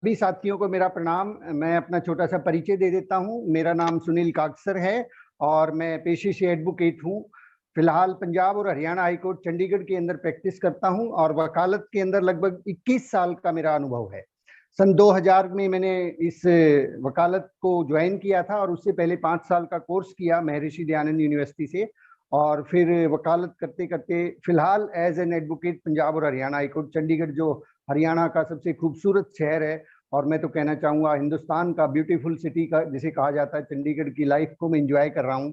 सभी साथियों को मेरा प्रणाम। मैं अपना छोटा सा परिचय दे देता हूं। मेरा नाम सुनील काकसर है और मैं पेशे से एडवोकेट हूं। फिलहाल पंजाब और हरियाणा हाई कोर्ट चंडीगढ़ के अंदर प्रैक्टिस करता हूं और वकालत के अंदर लगभग 21 साल का मेरा अनुभव है। सन 2000 में मैंने इस वकालत को ज्वाइन किया था और उससे पहले 5 साल का कोर्स किया महर्षि दयानंद यूनिवर्सिटी से, और फिर वकालत करते करते फिलहाल एज एन एडवोकेट पंजाब और हरियाणा हाई कोर्ट चंडीगढ़, जो हरियाणा का सबसे खूबसूरत शहर है और मैं तो कहना चाहूंगा हिंदुस्तान का ब्यूटीफुल सिटी का जिसे कहा जाता है, चंडीगढ़ की लाइफ को मैं एंजॉय कर रहा हूं।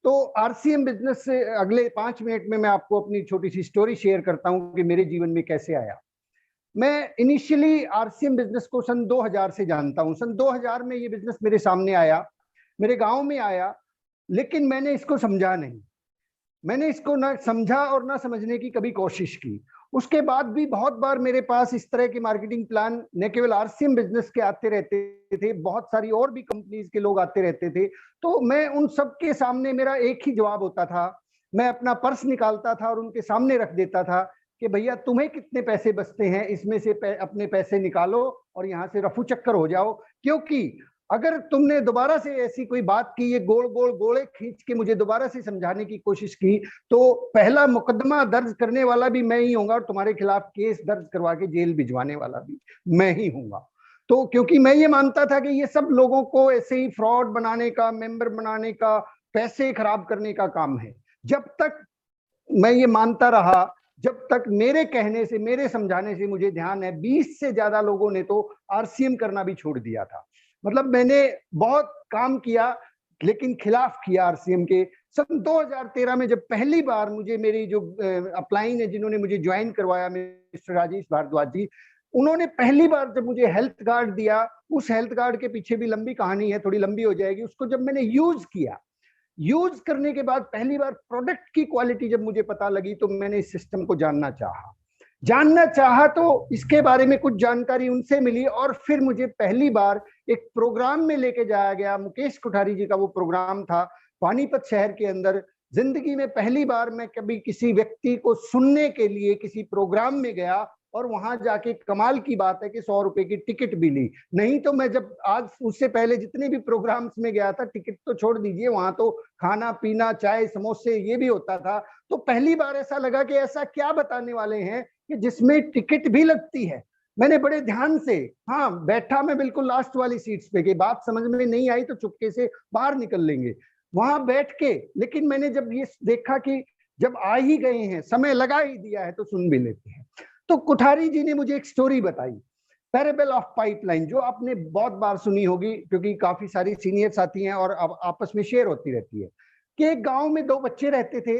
तो आरसीएम बिजनेस से अगले 5 मिनट में मैं आपको अपनी छोटी सी स्टोरी शेयर करता हूं कि मेरे जीवन में कैसे आया। मैं इनिशियली आरसीएम बिजनेस को सन 2000 से जानता हूं। सन 2000 में ये बिजनेस मेरे सामने आया, मेरे गांव में आया, लेकिन मैंने इसको समझा नहीं। मैंने इसको ना समझा और ना समझने की कभी कोशिश की। उसके बाद भी बहुत बार मेरे पास इस तरह के मार्केटिंग प्लान न केवल आरसीएम बिजनेस के आते रहते थे, बहुत सारी और भी कंपनीज के लोग आते रहते थे। तो मैं उन सब के सामने मेरा एक ही जवाब होता था। मैं अपना पर्स निकालता था और उनके सामने रख देता था कि भैया तुम्हें कितने पैसे बचते हैं, इसमें से अपने पैसे निकालो और यहाँ से रफू चक्कर हो जाओ। क्योंकि अगर तुमने दोबारा से ऐसी कोई बात की, ये गोल गोल गोले खींच के मुझे दोबारा से समझाने की कोशिश की, तो पहला मुकदमा दर्ज करने वाला भी मैं ही होऊंगा और तुम्हारे खिलाफ केस दर्ज करवा के जेल भिजवाने वाला भी मैं ही होऊंगा। तो क्योंकि मैं ये मानता था कि ये सब लोगों को ऐसे ही फ्रॉड बनाने का, मेंबर बनाने का, पैसे खराब करने का काम है। जब तक मैं ये मानता रहा, जब तक मेरे कहने से, मेरे समझाने से, मुझे ध्यान है 20 से ज्यादा लोगों ने तो आरसीएम करना भी छोड़ दिया था। मतलब मैंने बहुत काम किया लेकिन खिलाफ किया आरसीएम के। सन 2013 में जब पहली बार मुझे मेरी जो अपलाइन है, जिन्होंने मुझे ज्वाइन करवाया, मिस्टर राजेश भारद्वाज जी, उन्होंने पहली बार जब मुझे हेल्थ कार्ड दिया, उस हेल्थ कार्ड के पीछे भी लंबी कहानी है, थोड़ी लंबी हो जाएगी। उसको जब मैंने यूज किया, यूज करने के बाद पहली बार प्रोडक्ट की क्वालिटी जब मुझे पता लगी, तो मैंने इस सिस्टम को जानना चाहा तो इसके बारे में कुछ जानकारी उनसे मिली और फिर मुझे पहली बार एक प्रोग्राम में लेके जाया गया। मुकेश कोठारी जी का वो प्रोग्राम था पानीपत शहर के अंदर। जिंदगी में पहली बार मैं कभी किसी व्यक्ति को सुनने के लिए किसी प्रोग्राम में गया और वहां जाके कमाल की बात है कि 100 रुपए की टिकट भी ली। नहीं तो मैं जब आज उससे पहले जितने भी प्रोग्राम्स में गया था, टिकट तो छोड़ दीजिए, वहां तो खाना पीना, चाय समोसे ये भी होता था। तो पहली बार ऐसा लगा कि ऐसा क्या बताने वाले हैं कि जिसमें टिकट भी लगती है। मैंने बड़े ध्यान से, हाँ, बैठा मैं बिल्कुल लास्ट वाली सीट्स पे, कि बात समझ में नहीं आई तो चुपके से बाहर निकल लेंगे, वहां बैठ के। लेकिन मैंने जब ये देखा कि जब आ ही गए हैं, समय लगा ही दिया है, तो सुन भी लेते हैं। तो कोठारी जी ने मुझे एक स्टोरी बताई, पैरेबल ऑफ पाइपलाइन, जो आपने बहुत बार सुनी होगी क्योंकि काफी सारी सीनियर साथी हैं और आपस में शेयर होती रहती है, कि एक गांव में 2 बच्चे रहते थे।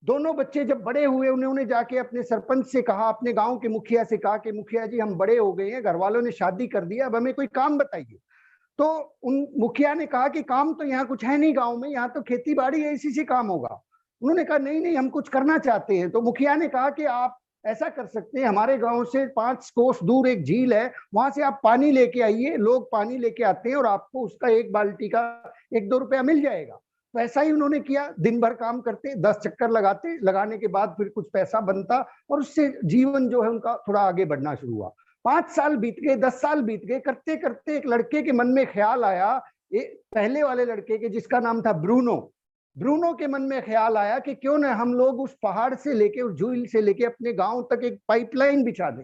दोनों बच्चे जब बड़े हुए, उन्होंने जाके अपने सरपंच से कहा, अपने गांव के मुखिया से कहा कि मुखिया जी, हम बड़े हो गए हैं, घर वालों ने शादी कर दिया, अब हमें कोई काम बताइए। तो उन मुखिया ने कहा कि काम तो यहाँ कुछ है नहीं गांव में, यहाँ तो खेती बाड़ी है, इसी से काम होगा। उन्होंने कहा नहीं नहीं, हम कुछ करना चाहते हैं। तो मुखिया ने कहा कि आप ऐसा कर सकते हैं, हमारे गांव से 5 कोस दूर एक झील है, वहां से आप पानी लेके आइए। लोग पानी लेके आते हैं और आपको उसका 1 बाल्टी का 1-2 रुपया मिल जाएगा। तो ऐसा ही उन्होंने किया। दिन भर काम करते, 10 चक्कर लगाते, लगाने के बाद फिर कुछ पैसा बनता और उससे जीवन जो है उनका थोड़ा आगे बढ़ना शुरू हुआ। 5 साल बीत गए, 10 साल बीत गए, करते करते एक लड़के के मन में ख्याल आया, पहले वाले लड़के के, जिसका नाम था ब्रूनो। ब्रूनो के मन में ख्याल आया कि क्यों ना हम लोग उस पहाड़ से लेके, उस झील से लेके अपने गांव तक एक पाइपलाइन बिछा दें।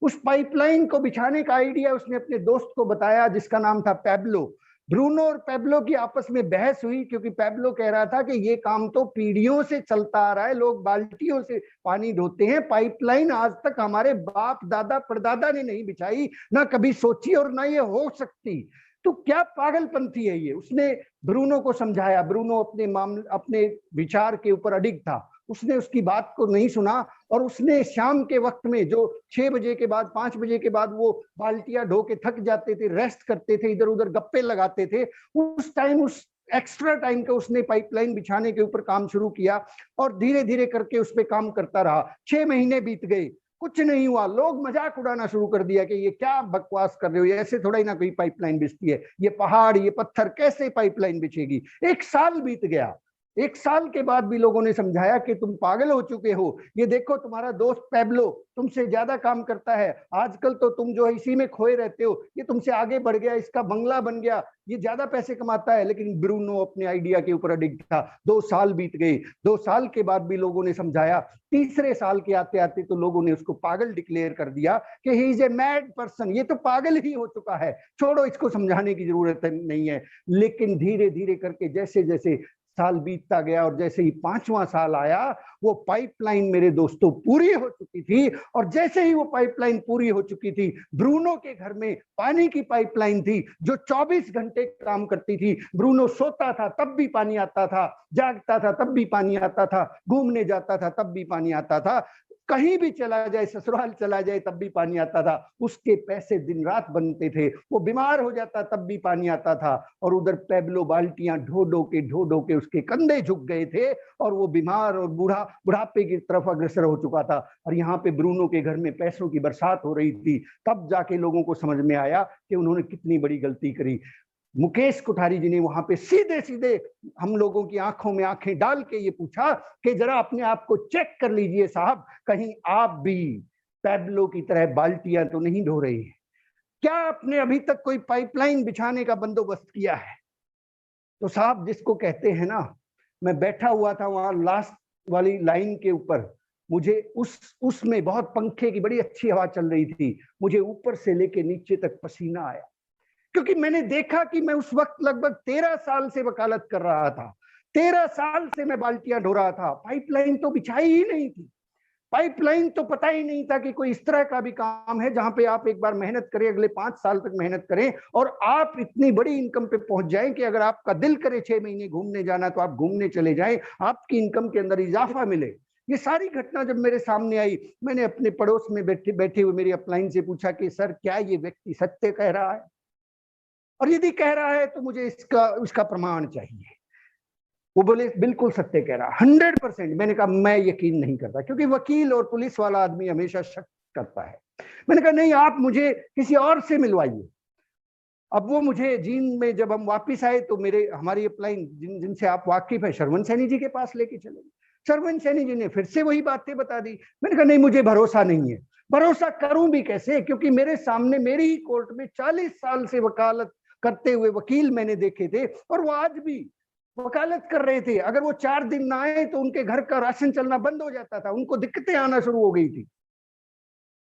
उस पाइपलाइन को बिछाने का आइडिया उसने अपने दोस्त को बताया, जिसका नाम था पैब्लो। ब्रूनो और पैब्लो की आपस में बहस हुई, क्योंकि पैब्लो कह रहा था कि ये काम तो पीढ़ियों से चलता आ रहा है, लोग बाल्टियों से पानी ढोते हैं, पाइपलाइन आज तक हमारे बाप दादा परदादा ने नहीं बिछाई, ना कभी सोची और ना ये हो सकती। तो क्या पागलपंथी है ये। उसने ब्रूनो को समझाया। ब्रूनो अपने मामले, अपने विचार के ऊपर अडिग था। उसने उसकी बात को नहीं सुना और उसने शाम के वक्त में, जो 6 बजे के बाद, 5 बजे के बाद वो बाल्टियां ढो के थक जाते थे, रेस्ट करते थे, इधर उधर गप्पे लगाते थे, उस टाइम, उस एक्स्ट्रा टाइम का उसने पाइपलाइन बिछाने के ऊपर काम शुरू किया और धीरे धीरे करके उस पर काम करता रहा। 6 महीने बीत गए, कुछ नहीं हुआ। लोग मजाक उड़ाना शुरू कर दिया कि ये क्या बकवास कर रहे हो, ऐसे थोड़ा ही ना कोई पाइपलाइन बिछती है, ये पहाड़, ये पत्थर, कैसे पाइपलाइन बिछेगी। 1 साल बीत गया। 1 साल के बाद भी लोगों ने समझाया कि तुम पागल हो चुके हो, ये देखो तुम्हारा दोस्त पैब्लो तुमसे ज्यादा काम करता है, आजकल तो तुम जो है इसी में खोए रहते हो, ये तुमसे आगे बढ़ गया, इसका बंगला बन गया, ये ज्यादा पैसे कमाता है। लेकिन ब्रूनो अपने आइडिया के ऊपर अडिक्ट था। 2 साल बीत गए, 2 साल के बाद भी लोगों ने समझाया, तीसरे साल के आते आते तो लोगों ने उसको पागल डिक्लेयर कर दिया कि he is a mad person, ये तो पागल ही हो चुका है, छोड़ो इसको, समझाने की जरूरत नहीं है। लेकिन धीरे धीरे करके जैसे जैसे साल बीतता गया और जैसे ही 5वां साल आया, वो पाइपलाइन मेरे दोस्तों पूरी हो चुकी थी। और जैसे ही वो पाइपलाइन पूरी हो चुकी थी, ब्रूनो के घर में पानी की पाइपलाइन थी जो 24 घंटे काम करती थी। ब्रूनो सोता था तब भी पानी आता था, जागता था तब भी पानी आता था, घूमने जाता था तब भी पानी आता था, कहीं भी चला जाए, ससुराल चला जाए तब भी पानी आता था। उसके पैसे दिन रात बनते थे, वो बीमार हो जाता तब भी पानी आता था। और उधर पैब्लो बाल्टियां ढो ढो के उसके कंधे झुक गए थे और वो बीमार और बुढ़ापे की तरफ अग्रसर हो चुका था। और यहाँ पे ब्रूनो के घर में पैसों की बरसात हो रही थी। तब जाके लोगों को समझ में आया कि उन्होंने कितनी बड़ी गलती करी। मुकेश कोठारी जी ने वहां पे सीधे सीधे हम लोगों की आंखों में आंखें डाल के ये पूछा कि जरा अपने आप को चेक कर लीजिए साहब, कहीं आप भी पैब्लो की तरह बाल्टियां तो नहीं ढो रहे हैं? क्या आपने अभी तक कोई पाइपलाइन बिछाने का बंदोबस्त किया है? तो साहब, जिसको कहते हैं ना, मैं बैठा हुआ था वहां लास्ट वाली लाइन के ऊपर, मुझे उसमें बहुत पंखे की बड़ी अच्छी हवा चल रही थी, मुझे ऊपर से लेके नीचे तक पसीना आया, क्योंकि मैंने देखा कि मैं उस वक्त लगभग 13 साल से वकालत कर रहा था, 13 साल से मैं बाल्टियां ढो रहा था, पाइपलाइन तो बिछाई ही नहीं थी। पाइपलाइन तो पता ही नहीं था कि कोई इस तरह का भी काम है जहां पे आप एक बार मेहनत करें, अगले 5 साल तक मेहनत करें और आप इतनी बड़ी इनकम पे पहुंच जाएं कि अगर आपका दिल करे 6 महीने घूमने जाना तो आप घूमने चले जाएं, आपकी इनकम के अंदर इजाफा मिले। ये सारी घटना जब मेरे सामने आई, मैंने अपने पड़ोस में बैठे हुए मेरी अपलाइन से पूछा कि सर, क्या ये व्यक्ति सत्य कह रहा है? और यदि कह रहा है तो मुझे इसका प्रमाण चाहिए। वो बोले बिल्कुल सत्य कह रहा, 100%। मैंने कहा मैं यकीन नहीं करता, क्योंकि वकील और पुलिस वाला आदमी हमेशा शक करता है। मैंने कहा नहीं, आप मुझे किसी और से मिलवाइए। अब वो मुझे जींद में जब हम वापिस आए तो हमारी अपलाइन जिनसे आप वाकिफ है, शरवण सैनी जी के पास लेके चले। शरवण सैनी जी ने फिर से वही बातें बता दी। मैंने कहा नहीं, मुझे भरोसा नहीं है। भरोसा करूं भी कैसे, क्योंकि मेरे सामने मेरी ही कोर्ट में 40 साल से वकालत करते हुए वकील मैंने देखे थे और वो आज भी वकालत कर रहे थे। अगर वो 4 दिन ना आए तो उनके घर का राशन चलना बंद हो जाता था, उनको दिक्कतें आना शुरू हो गई थी।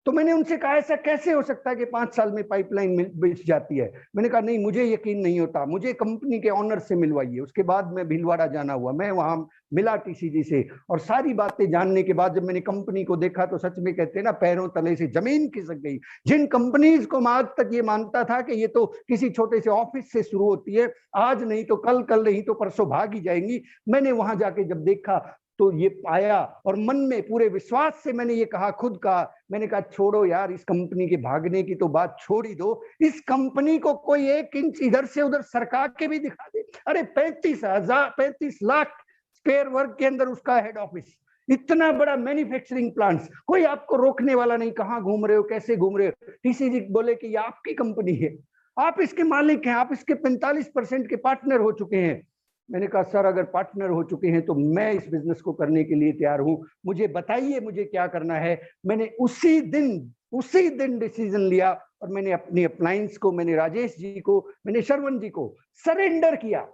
तो मैंने उनसे कहा ऐसा कैसे हो सकता है कि 5 साल में पाइपलाइन बिछ जाती है? मैंने कहा नहीं, मुझे यकीन नहीं होता, मुझे कंपनी के ऑनर से मिलवाइए। उसके बाद मैं भीलवाड़ा जाना हुआ, मैं वहां मिला टीसीजी से और सारी बातें जानने के बाद जब मैंने कंपनी को देखा तो सच में कहते हैं ना, पैरों तले से जमीन खिसक गई। जिन कंपनीज को मैं आज तक ये मानता था कि ये तो किसी छोटे से ऑफिस से शुरू होती है, आज नहीं तो कल, कल नहीं तो परसों भाग ही जाएंगी, मैंने वहां जाके जब देखा तो ये पाया और मन में पूरे विश्वास से मैंने ये कहा, खुद कहा, मैंने कहा छोड़ो यार, इस कंपनी के भागने की तो बात छोड़ ही दो, इस कंपनी को कोई 1 इंच इधर से उधर सरका के भी दिखा दे। अरे 35 लाख स्क्वायर वर्ग के अंदर उसका हेड ऑफिस, इतना बड़ा मैन्युफैक्चरिंग प्लांट्स, कोई आपको रोकने वाला नहीं, कहाँ घूम रहे हो, कैसे घूम रहे हो। टीसीजी बोले कि ये आपकी कंपनी है, आप इसके मालिक हैं, आप इसके 45% के पार्टनर हो चुके हैं। मैंने कहा सर, अगर पार्टनर हो चुके हैं तो मैं इस बिजनेस को करने के लिए तैयार हूं, मुझे बताइए मुझे क्या करना है। मैंने उसी दिन डिसीजन लिया और मैंने अपनी अप्लायंस को, मैंने राजेश जी को, मैंने शरवण जी को सरेंडर किया।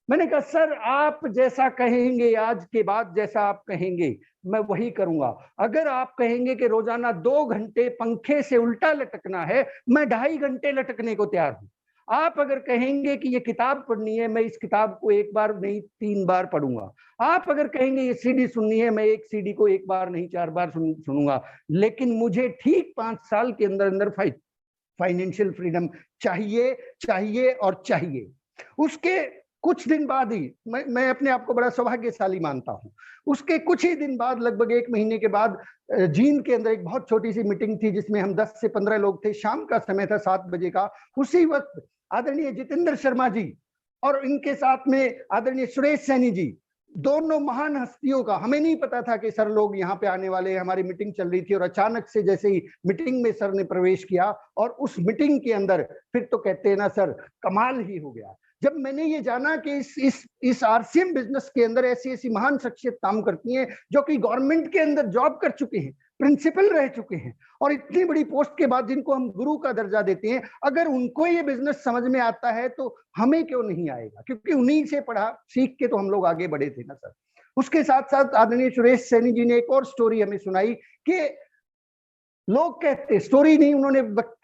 मैंने कहा सर, आप जैसा कहेंगे, आज के बाद जैसा आप कहेंगे मैं वही करूंगा। अगर आप कहेंगे कि रोजाना 2 घंटे पंखे से उल्टा लटकना है, मैं 2.5 घंटे लटकने को तैयार हूं। आप अगर कहेंगे कि ये किताब पढ़नी है, मैं इस किताब को 1 बार नहीं 3 बार पढ़ूंगा। आप अगर कहेंगे ये सीडी सुननी है, मैं एक सीडी को 1 बार नहीं 4 बार सुनूंगा। लेकिन मुझे ठीक 5 साल के अंदर अंदर फाइनेंशियल फ्रीडम चाहिए, चाहिए और चाहिए। उसके कुछ दिन बाद ही मैं अपने आप को बड़ा सौभाग्यशाली मानता हूं। उसके कुछ ही दिन बाद, लगभग 1 महीने के बाद, जींद के अंदर एक बहुत छोटी सी मीटिंग थी जिसमें हम 10 से 15 लोग थे। शाम का समय था, 7 बजे का। उसी वक्त आदरणीय जितेंद्र शर्मा जी और इनके साथ में आदरणीय सुरेश सैनी जी, दोनों महान हस्तियों का, हमें नहीं पता था कि सर लोग यहाँ पे आने वाले हैं। हमारी मीटिंग चल रही थी और अचानक से जैसे ही मीटिंग में सर ने प्रवेश किया और उस मीटिंग के अंदर फिर तो कहते हैं ना सर, कमाल ही हो गया। जब मैंने ये जाना कि इस आरसीएम बिजनेस के अंदर ऐसी ऐसी महान शख्सियत काम करती हैं जो कि गवर्नमेंट के अंदर जॉब कर चुके हैं, प्रिंसिपल रह चुके हैं, और इतनी बड़ी पोस्ट के बाद जिनको हम गुरु का दर्जा देते हैं, अगर उनको ये बिजनेस समझ में आता है तो हमें क्यों नहीं आएगा? क्योंकि उन्हीं से पढ़ा सीख के तो हम लोग आगे बढ़े थे ना सर। उसके साथ साथ आदरणीय सुरेश सैनी जी ने एक और स्टोरी हमें सुनाई कि लोग कहते, स्टोरी नहीं, उन्होंने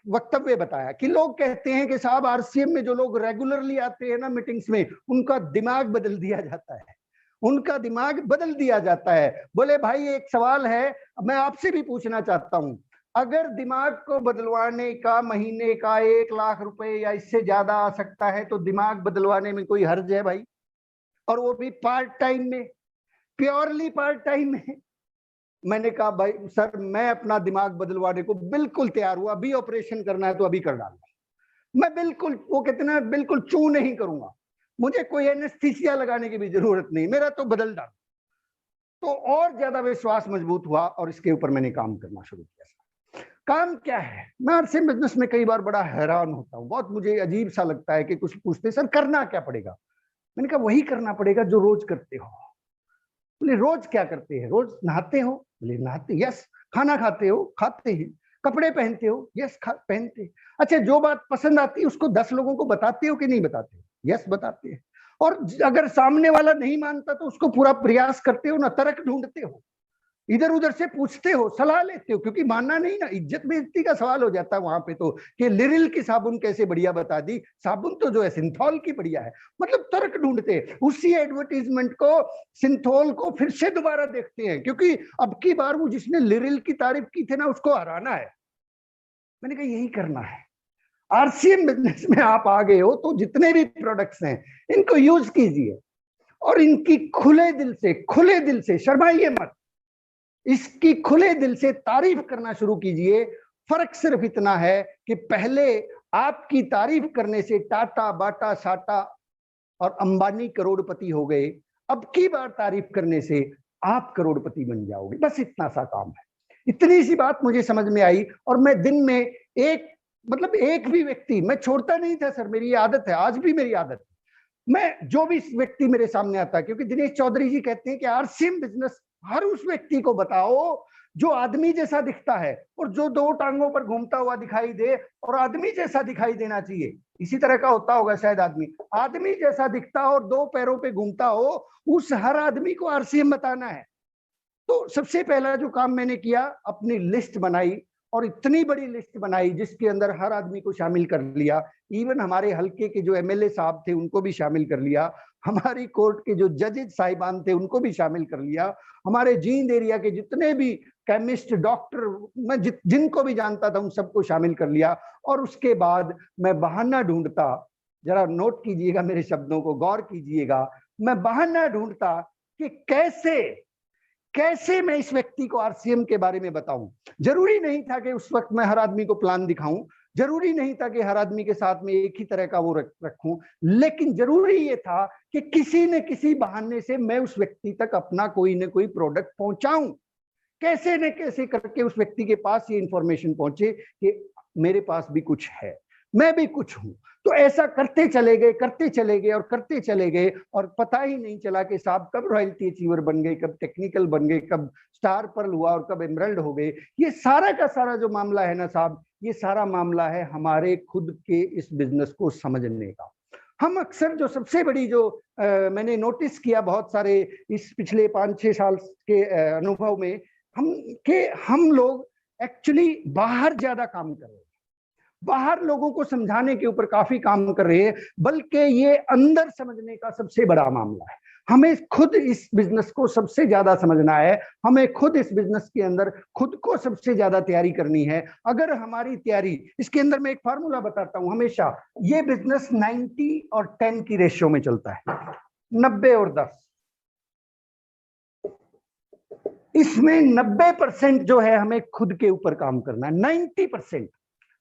वक्तव्य बताया कि लोग कहते हैं कि साहब आरसीएम में जो लोग रेगुलरली आते हैं ना मीटिंग्स में, उनका दिमाग बदल दिया जाता है, उनका दिमाग बदल दिया जाता है। बोले भाई एक सवाल है, मैं आपसे भी पूछना चाहता हूं, अगर दिमाग को बदलवाने का महीने का 1 लाख रुपए या इससे ज्यादा आ सकता है तो दिमाग बदलवाने में कोई हर्ज है भाई? और वो भी पार्ट टाइम में, प्योरली पार्ट टाइम में। मैंने कहा भाई सर मैं अपना दिमाग बदलवाने को बिल्कुल तैयार हूं, अभी ऑपरेशन करना है तो अभी कर डालूंगा, मैं बिल्कुल, वो कहते ना, बिल्कुल चू नहीं करूंगा, मुझे कोई एनेस्थीसिया लगाने की भी जरूरत नहीं, मेरा तो बदल डाल। तो और ज्यादा विश्वास मजबूत हुआ और इसके ऊपर मैंने काम करना शुरू किया। काम क्या है? मैं आरसीएम बिजनेस में कई बार बड़ा हैरान होता हूँ, बहुत मुझे अजीब सा लगता है कि कुछ पूछते सर करना क्या पड़ेगा? मैंने कहा वही करना पड़ेगा जो रोज करते हो। बोले रोज क्या करते हैं? रोज नहाते हो? बोले नहाते। यस। खाना खाते हो? खाते हैं। कपड़े पहनते हो? यस पहनते। अच्छा, जो बात पसंद आती है उसको 10 लोगों को बताते हो कि नहीं बताते? यस बताते हैं। और अगर सामने वाला नहीं मानता तो उसको पूरा प्रयास करते हो ना, तर्क ढूंढते हो, इधर उधर से पूछते हो, सलाह लेते हो, क्योंकि मानना नहीं ना, इज्जत बेइज्जती का सवाल हो जाता है वहां पे तो, कि लिरिल की साबुन कैसे बढ़िया बता दी, साबुन तो जो है सिंथॉल की बढ़िया है, मतलब तर्क ढूंढते। उसी एडवर्टीजमेंट को, सिंथॉल को फिर से दोबारा देखते हैं, क्योंकि अब की बार वो जिसने लिरिल की तारीफ की थी ना उसको हराना है। मैंने कहा यही करना है। आरसीएम बिजनेस में आप आ गए हो तो जितने भी प्रोडक्ट्स हैं इनको यूज कीजिए और इनकी खुले दिल से शर्माइए मत, इसकी खुले दिल से तारीफ करना शुरू कीजिए। फर्क सिर्फ इतना है कि पहले आपकी तारीफ करने से टाटा, बाटा, साटा और अंबानी करोड़पति हो गए, अब की बार तारीफ करने से आप करोड़पति बन जाओगे। बस इतना सा काम है। इतनी सी बात मुझे समझ में आई और मैं दिन में एक भी व्यक्ति मैं छोड़ता नहीं था सर, मेरी आदत है, आज भी मेरी आदत है। मैं जो भी व्यक्ति मेरे सामने आता है, क्योंकि दिनेश चौधरी जी कहते हैं कि आरसीएम बिजनेस हर उस व्यक्ति को बताओ जो आदमी जैसा दिखता है और जो 2 टांगों पर घूमता हुआ दिखाई दे और आदमी जैसा दिखाई देना चाहिए। इसी तरह का होता होगा शायद, आदमी जैसा दिखता हो और 2 पैरों पे घूमता हो, उस हर आदमी को आरसीएम बताना है। तो सबसे पहला जो काम मैंने किया, अपनी लिस्ट बनाई और इतनी बड़ी लिस्ट बनाई जिसके अंदर हर आदमी को शामिल कर लिया। इवन हमारे हल्के के जो एमएलए साहब थे उनको भी शामिल कर लिया, हमारी कोर्ट के जो जजेज साहिबान थे उनको भी शामिल कर लिया, हमारे जींद एरिया के जितने भी केमिस्ट, डॉक्टर, मैं जिनको भी जानता था उन सबको शामिल कर लिया। और उसके बाद मैं बहाना ढूंढता, जरा नोट कीजिएगा मेरे शब्दों को, गौर कीजिएगा, मैं बहाना ढूंढता कि कैसे मैं इस व्यक्ति को आरसीएम के बारे में बताऊं। जरूरी नहीं था कि उस वक्त मैं हर आदमी को प्लान दिखाऊं, जरूरी नहीं था कि हर आदमी के साथ में एक ही तरह का वो रखूं, लेकिन जरूरी ये था कि किसी न किसी बहाने से मैं उस व्यक्ति तक अपना कोई न कोई प्रोडक्ट पहुंचाऊं। कैसे न कैसे करके उस व्यक्ति के पास ये इंफॉर्मेशन पहुंचे कि मेरे पास भी कुछ है, मैं भी कुछ हूं। तो ऐसा करते चले गए और करते चले गए और पता ही नहीं चला कि साहब कब रॉयल्टी अचीवर बन गए, कब टेक्निकल बन गए, कब स्टार पर्ल हुआ और कब एमरल्ड हो गए। ये सारा का सारा जो मामला है ना साहब, ये सारा मामला है हमारे खुद के इस बिजनेस को समझने का। हम अक्सर जो सबसे बड़ी जो मैंने नोटिस किया बहुत सारे इस पिछले 5-6 साल के अनुभव में, हम लोग एक्चुअली बाहर ज्यादा काम कर रहे हैं, बाहर लोगों को समझाने के ऊपर काफी काम कर रहे हैं, बल्कि ये अंदर समझने का सबसे बड़ा मामला है। हमें खुद इस बिजनेस को सबसे ज्यादा समझना है, हमें खुद इस बिजनेस के अंदर खुद को सबसे ज्यादा तैयारी करनी है। अगर हमारी तैयारी, इसके अंदर मैं एक फार्मूला बताता हूं, हमेशा ये बिजनेस 90 और 10 की रेशियो में चलता है, 90 और 10। इसमें 90% जो है हमें खुद के ऊपर काम करना है, 90%,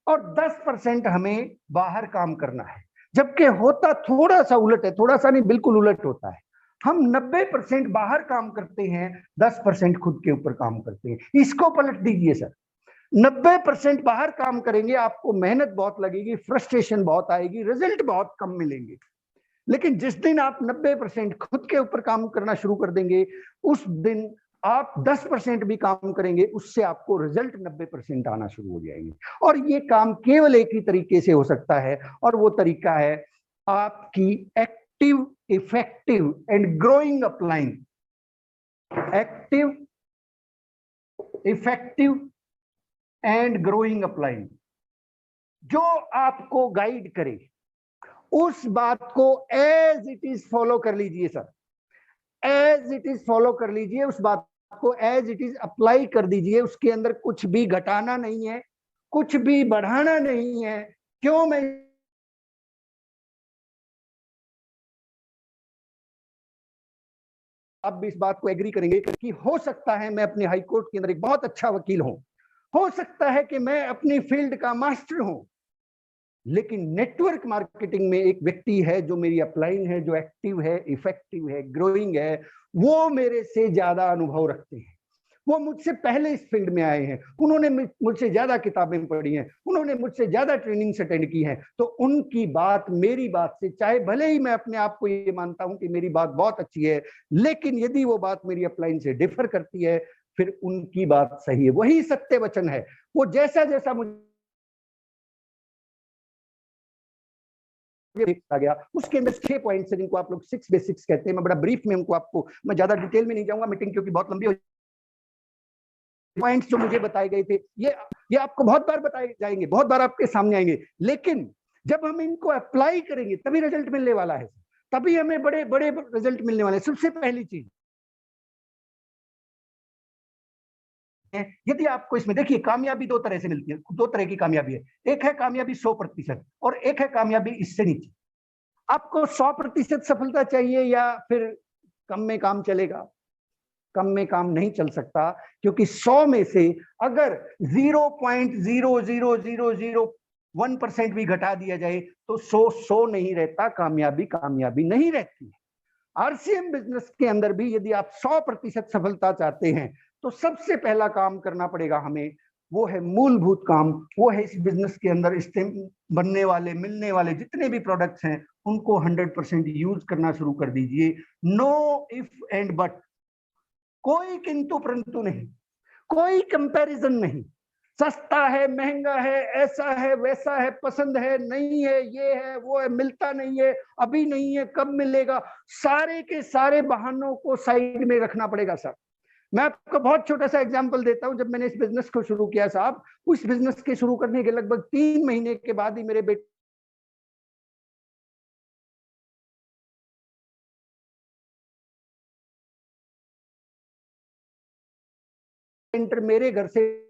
और 10% हमें बाहर काम करना है। जबकि होता थोड़ा सा उलट है, थोड़ा सा नहीं, बिल्कुल उलट होता है। हम 90% बाहर काम करते हैं, 10% खुद के ऊपर काम करते हैं। इसको पलट दीजिए सर, 90% बाहर काम करेंगे, आपको मेहनत बहुत लगेगी, फ्रस्ट्रेशन बहुत आएगी, रिजल्ट बहुत कम मिलेंगे। लेकिन जिस दिन आप 90% खुद के ऊपर काम करना शुरू कर देंगे, उस दिन आप 10% भी काम करेंगे, उससे आपको रिजल्ट 90% आना शुरू हो जाएंगे। और ये काम केवल एक ही तरीके से हो सकता है, और वो तरीका है आपकी active, effective and growing upline. Active, effective and growing upline, जो आपको गाइड करे उस बात को एज इट इज फॉलो कर लीजिए sir, as it is follow कर लीजिए, उस बात को एज इट इज अप्लाई कर दीजिए। उसके अंदर कुछ भी घटाना नहीं है, कुछ भी बढ़ाना नहीं है। क्यों मैं आप भी इस बात को एग्री करेंगे कि हो सकता है मैं अपने हाई कोर्ट के अंदर एक बहुत अच्छा वकील हूं, हो सकता है कि मैं अपनी फील्ड का मास्टर हूं, लेकिन नेटवर्क मार्केटिंग में एक व्यक्ति है जो मेरी अपलाइन है, जो एक्टिव है, इफेक्टिव है, ग्रोइंग है, वो मेरे से ज्यादा अनुभव रखते हैं, वो मुझसे पहले इस फील्ड में आए हैं, उन्होंने मुझसे ज्यादा किताबें पढ़ी हैं, उन्होंने मुझसे ज्यादा ट्रेनिंग्स अटेंड की हैं, तो उनकी बात मेरी बात से, चाहे भले ही मैं अपने आप को ये मानता हूं कि मेरी बात बहुत अच्छी है, लेकिन यदि वो बात मेरी अपलाइन से डिफर करती है, फिर उनकी बात सही है। वही सत्य वचन है। वो जैसा जैसा मुझे आ गया, उसके अंदर 6 पॉइंट्स हैं जिनको आप लोग 6 बेसिक्स कहते हैं। मैं बड़ा ब्रीफ में उनको आपको, मैं ज्यादा डिटेल में नहीं जाऊंगा, मीटिंग क्योंकि बहुत लंबी हो, पॉइंट्स जो मुझे बताए गए थे ये आपको बहुत बार बताए जाएंगे, बहुत बार आपके सामने आएंगे, लेकिन जब हम इनको अप्लाई करेंगे तभी रिजल्ट मिलने वाला है, तभी हमें बड़े बड़े रिजल्ट मिलने वाले हैं। सबसे पहली चीज, यदि आपको इसमें देखिए, कामयाबी दो तरह से मिलती है, दो तरह की कामयाबी है। एक है कामयाबी 100% और एक है कामयाबी इससे नीचे। आपको 100% सफलता चाहिए या फिर कम में काम चलेगा? कम में काम नहीं चल सकता, क्योंकि 100 में से अगर 0.00001% भी घटा दिया जाए तो 100 नहीं रहता, कामयाबी कामयाबी नहीं रहती। आरसीएम बिजनेस के अंदर भी यदि आप 100% सफलता चाहते हैं तो सबसे पहला काम करना पड़ेगा हमें, वो है मूलभूत काम, वो है इस बिजनेस के अंदर बनने वाले, मिलने वाले जितने भी प्रोडक्ट्स हैं उनको 100% यूज करना शुरू कर दीजिए। नो इफ एंड बट, कोई किंतु परंतु नहीं, कोई कंपैरिजन नहीं। सस्ता है, महंगा है, ऐसा है, वैसा है, पसंद है, नहीं है, ये है, वो है, मिलता नहीं है, अभी नहीं है, कब मिलेगा, सारे के सारे बहानों को साइड में रखना पड़ेगा सर। मैं आपको बहुत छोटा सा एग्जांपल देता हूं। जब मैंने इस बिजनेस को शुरू किया साहब, उस बिजनेस के शुरू करने के लगभग 3 महीने के बाद ही मेरे बेटे मेरे घर से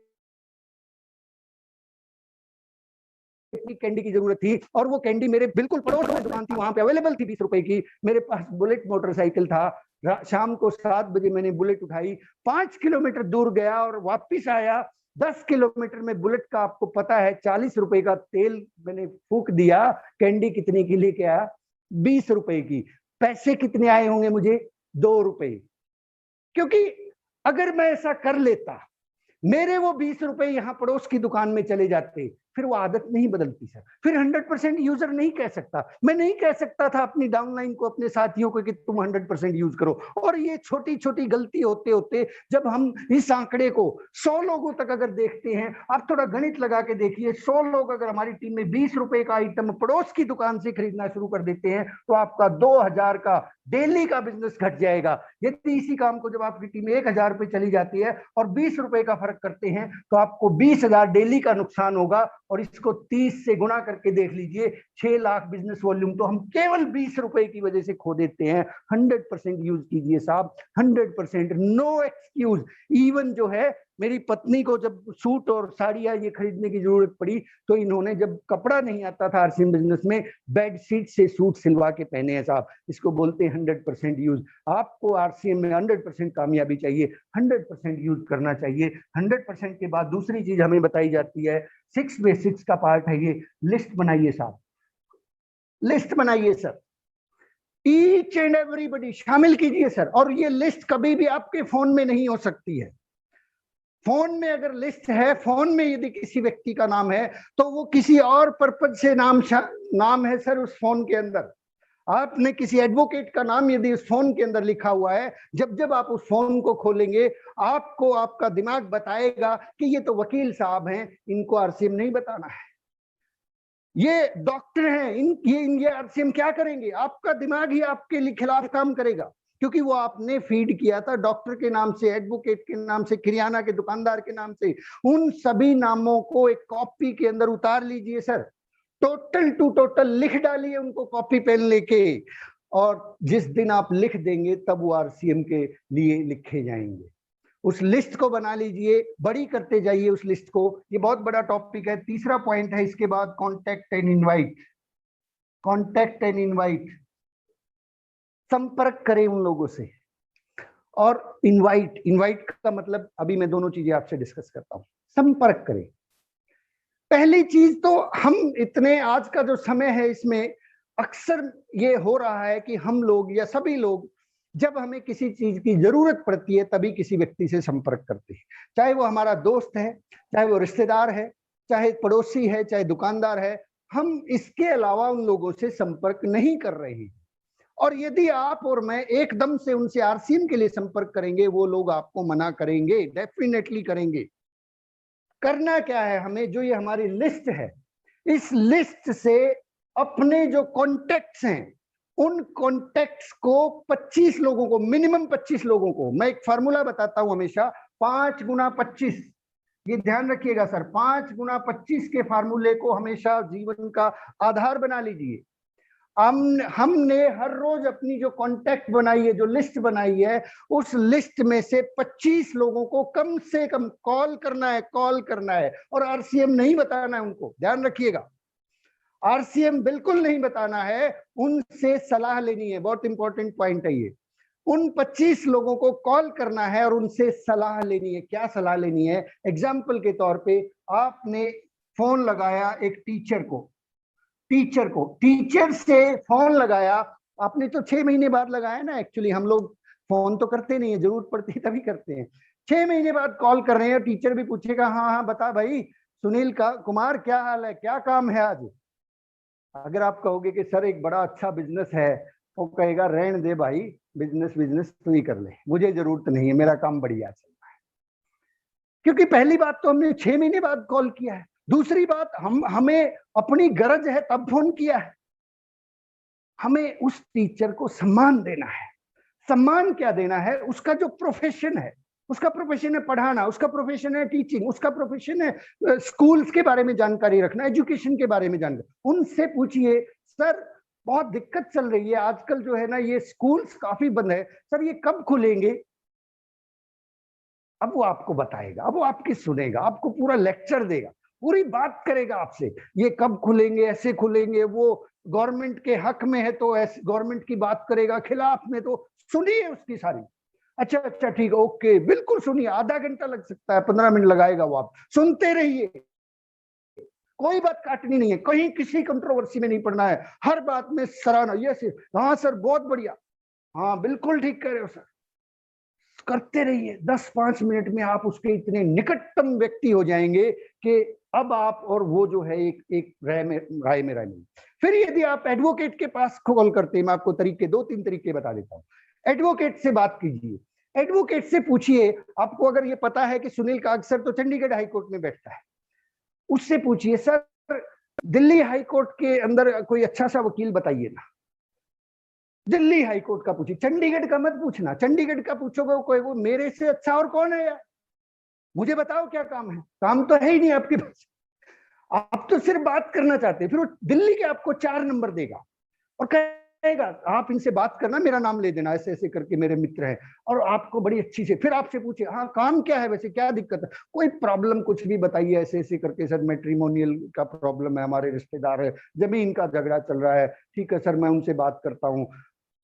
कैंडी की जरूरत थी, और वो कैंडी मेरे बिल्कुल पड़ोस में दुकान थी, वहां पे अवेलेबल थी 20 रुपए की। मेरे पास बुलेट मोटरसाइकिल था, शाम को 7 बजे मैंने बुलेट उठाई, 5 किलोमीटर दूर गया और वापिस आया। 10 किलोमीटर में बुलेट का आपको पता है 40 रुपए का तेल मैंने फूक दिया, कैंडी कितने की लेके आया? 20 रुपए की। पैसे कितने आए होंगे मुझे? 2 रुपए। क्योंकि अगर मैं ऐसा कर लेता, मेरे वो 20 रुपए यहाँ पड़ोस की दुकान में चले जाते, फिर वो आदत नहीं बदलती सर। फिर 100% यूजर नहीं कह सकता, मैं नहीं कह सकता था अपनी डाउनलाइन को, अपने साथियों को कि तुम 100% यूज करो। और ये छोटी छोटी गलती होते होते जब हम इस आंकड़े को 100 लोगों तक अगर देखते हैं, आप थोड़ा गणित लगा के देखिए, 100 लोग अगर हमारी टीम में 20 रुपए का आइटम पड़ोस की दुकान से खरीदना शुरू कर देते हैं, तो आपका 2000 का डेली का बिजनेस घट जाएगा। यदि इसी काम को जब आपकी टीम 1000 रुपए चली जाती है और 20 रुपए का फर्क करते हैं, तो आपको 20,000 डेली का नुकसान होगा। और इसको 30 से गुणा करके देख लीजिए, 6 लाख बिजनेस वॉल्यूम तो हम केवल 20 रुपए की वजह से खो देते हैं। 100% यूज कीजिए साहब, 100%, नो एक्सक्यूज। इवन जो है, मेरी पत्नी को जब सूट और साड़ियां ये खरीदने की जरूरत पड़ी, तो इन्होंने, जब कपड़ा नहीं आता था आरसीएम बिजनेस में, बेडशीट से सूट सिलवा के पहने हैं साहब। इसको बोलते हैं 100% यूज। आपको आरसीएम में 100% कामयाबी चाहिए, 100% यूज करना चाहिए। 100% के बाद दूसरी चीज हमें बताई जाती है, 6 बेसिक्स का पार्ट है ये, लिस्ट बनाइए साहब, लिस्ट बनाइए सर, ईच एंड एवरीबडी शामिल कीजिए सर। और ये लिस्ट कभी भी आपके फोन में नहीं हो सकती है। फोन में अगर लिस्ट है, फोन में यदि किसी व्यक्ति का नाम है, तो वो किसी और पर्पज से नाम है सर उस फोन के अंदर। आपने किसी एडवोकेट का नाम यदि उस फोन के अंदर लिखा हुआ है, जब जब आप उस फोन को खोलेंगे आपको आपका दिमाग बताएगा कि ये तो वकील साहब हैं, इनको आरसीएम नहीं बताना है, ये डॉक्टर हैं, ये आरसीएम क्या करेंगे। आपका दिमाग ही आपके खिलाफ काम करेगा, क्योंकि वो आपने फीड किया था डॉक्टर के नाम से, एडवोकेट के नाम से, किराना के दुकानदार के नाम से। उन सभी नामों को एक कॉपी के अंदर उतार लीजिए सर, टोटल टू टोटल लिख डालिए उनको कॉपी पेन लेके, और जिस दिन आप लिख देंगे तब वो आरसीएम के लिए लिखे जाएंगे। उस लिस्ट को बना लीजिए, बड़ी करते जाइए उस लिस्ट को। ये बहुत बड़ा टॉपिक है। तीसरा पॉइंट है इसके बाद contact and invite. Contact and invite, संपर्क करें उन लोगों से। और इनवाइट, इनवाइट का मतलब अभी मैं दोनों चीजें आपसे डिस्कस करता हूं। संपर्क करें, पहली चीज तो हम इतने, आज का जो समय है इसमें अक्सर ये हो रहा है कि हम लोग या सभी लोग जब हमें किसी चीज की जरूरत पड़ती है तभी किसी व्यक्ति से संपर्क करते हैं, चाहे वो हमारा दोस्त है, चाहे वो रिश्तेदार है, चाहे पड़ोसी है, चाहे दुकानदार है। हम इसके अलावा उन लोगों से संपर्क नहीं कर रहे हैं। और यदि आप और मैं एकदम से उनसे आरसीएम के लिए संपर्क करेंगे, वो लोग आपको मना करेंगे, डेफिनेटली करेंगे। करना क्या है हमें, जो ये हमारी लिस्ट है, इस लिस्ट से अपने जो कॉन्टेक्ट्स हैं उन कॉन्टेक्ट्स को 25 लोगों को, मिनिमम 25 लोगों को, मैं एक फार्मूला बताता हूं हमेशा, 5 गुना 25, ये ध्यान रखिएगा सर, 5 गुना 25 के फार्मूले को हमेशा जीवन का आधार बना लीजिए। हमने हर रोज अपनी जो कॉन्टैक्ट बनाई है, जो लिस्ट बनाई है, उस लिस्ट में से 25 लोगों को कम से कम कॉल करना है, कॉल करना है, और आरसीएम नहीं बताना है उनको, ध्यान रखिएगा, आरसीएम बिल्कुल नहीं बताना है, उनसे सलाह लेनी है। बहुत इंपॉर्टेंट पॉइंट है ये। उन 25 लोगों को कॉल करना है और उनसे सलाह लेनी है। क्या सलाह लेनी है? एग्जाम्पल के तौर पे आपने फोन लगाया एक टीचर को, टीचर से फोन लगाया आपने, तो 6 महीने बाद लगाया ना। एक्चुअली हम लोग फोन तो करते नहीं है, जरूरत पड़ती है तभी करते हैं। 6 महीने बाद कॉल कर रहे हैं, टीचर भी पूछेगा हाँ हाँ बता भाई सुनील का कुमार क्या हाल है, क्या काम है आज। अगर आप कहोगे कि सर एक बड़ा अच्छा बिजनेस है, वो कहेगा रहने दे भाई, बिजनेस तू ही कर ले, मुझे जरूरत नहीं है, मेरा काम बढ़िया चल रहा है। क्योंकि पहली बात तो हमने 6 महीने बाद कॉल किया है, दूसरी बात हमें अपनी गरज है तब फोन किया है। हमें उस टीचर को सम्मान देना है। सम्मान क्या देना है? उसका जो प्रोफेशन है, उसका प्रोफेशन है पढ़ाना, उसका प्रोफेशन है टीचिंग, उसका प्रोफेशन है स्कूल्स के बारे में जानकारी रखना, एजुकेशन के बारे में जानकारी। उनसे पूछिए सर बहुत दिक्कत चल रही है आजकल, जो है ना ये स्कूल्स काफी बंद है, सर ये कब खुलेंगे? अब वो आपको बताएगा, अब वो आपकी सुनेगा, आपको पूरा लेक्चर देगा, पूरी बात करेगा आपसे, ये कब खुलेंगे, ऐसे खुलेंगे, वो गवर्नमेंट के हक में है तो ऐसे गवर्नमेंट की बात करेगा, खिलाफ में तो सुनिए उसकी सारी। अच्छा अच्छा ठीक है, ओके, बिल्कुल सुनिए, आधा घंटा लग सकता है, 15 मिनट लगाएगा वो, आप सुनते रहिए, कोई बात काटनी नहीं है, कहीं किसी कंट्रोवर्सी में नहीं पड़ना है, हर बात में सराहना, यस हाँ सर बहुत बढ़िया, हाँ बिल्कुल ठीक कह रहे हो सर, करते रहिए। 10-5 मिनट में आप उसके इतने निकटतम व्यक्ति हो जाएंगे कि अब आप और वो जो है एक राय में राय नहीं। फिर यदि आप एडवोकेट के पास कॉल करते हैं, मैं आपको तरीके 2-3 तरीके बता देता हूँ। एडवोकेट से बात कीजिए, एडवोकेट से पूछिए, आपको अगर ये पता है कि सुनील कागसर तो चंडीगढ़ हाईकोर्ट में बैठता है, उससे पूछिए सर दिल्ली हाईकोर्ट के अंदर कोई अच्छा सा वकील बताइए ना। दिल्ली हाईकोर्ट का पूछिए, चंडीगढ़ का मत पूछना, चंडीगढ़ का पूछोगे कोई, वो मेरे से अच्छा और कौन है यार, मुझे बताओ क्या काम है, काम तो है ही नहीं आपके पास, आप तो सिर्फ बात करना चाहते हैं। फिर वो दिल्ली के आपको 4 नंबर देगा और कहेगा आप इनसे बात करना, मेरा नाम ले देना, ऐसे ऐसे करके मेरे मित्र हैं, और आपको बड़ी अच्छी से, फिर आपसे पूछे हाँ काम क्या है वैसे, क्या दिक्कत है, कोई प्रॉब्लम कुछ भी बताइए, ऐसे ऐसे करके सर मैट्रिमोनियल का प्रॉब्लम है, हमारे रिश्तेदार है, जमीन का झगड़ा चल रहा है, ठीक है सर मैं उनसे बात करता हूँ।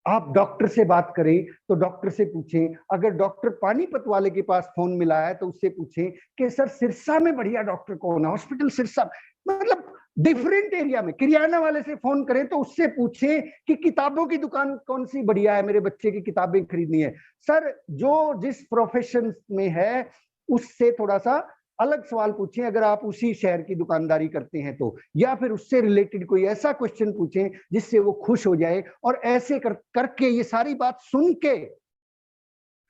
आप डॉक्टर से बात करें तो डॉक्टर से पूछें, अगर डॉक्टर पानीपत वाले के पास फोन मिला है तो उससे पूछें कि सर सिरसा में बढ़िया डॉक्टर कौन है, हॉस्पिटल सिरसा, मतलब डिफरेंट एरिया में। किराना वाले से फोन करें तो उससे पूछें कि किताबों की दुकान कौन सी बढ़िया है, मेरे बच्चे की किताबें खरीदनी है। सर जो जिस प्रोफेशन में है उससे थोड़ा सा अलग सवाल पूछें अगर आप उसी शहर की दुकानदारी करते हैं तो, या फिर उससे रिलेटेड कोई ऐसा क्वेश्चन पूछें जिससे वो खुश हो जाए। और ऐसे करके ये सारी बात सुन के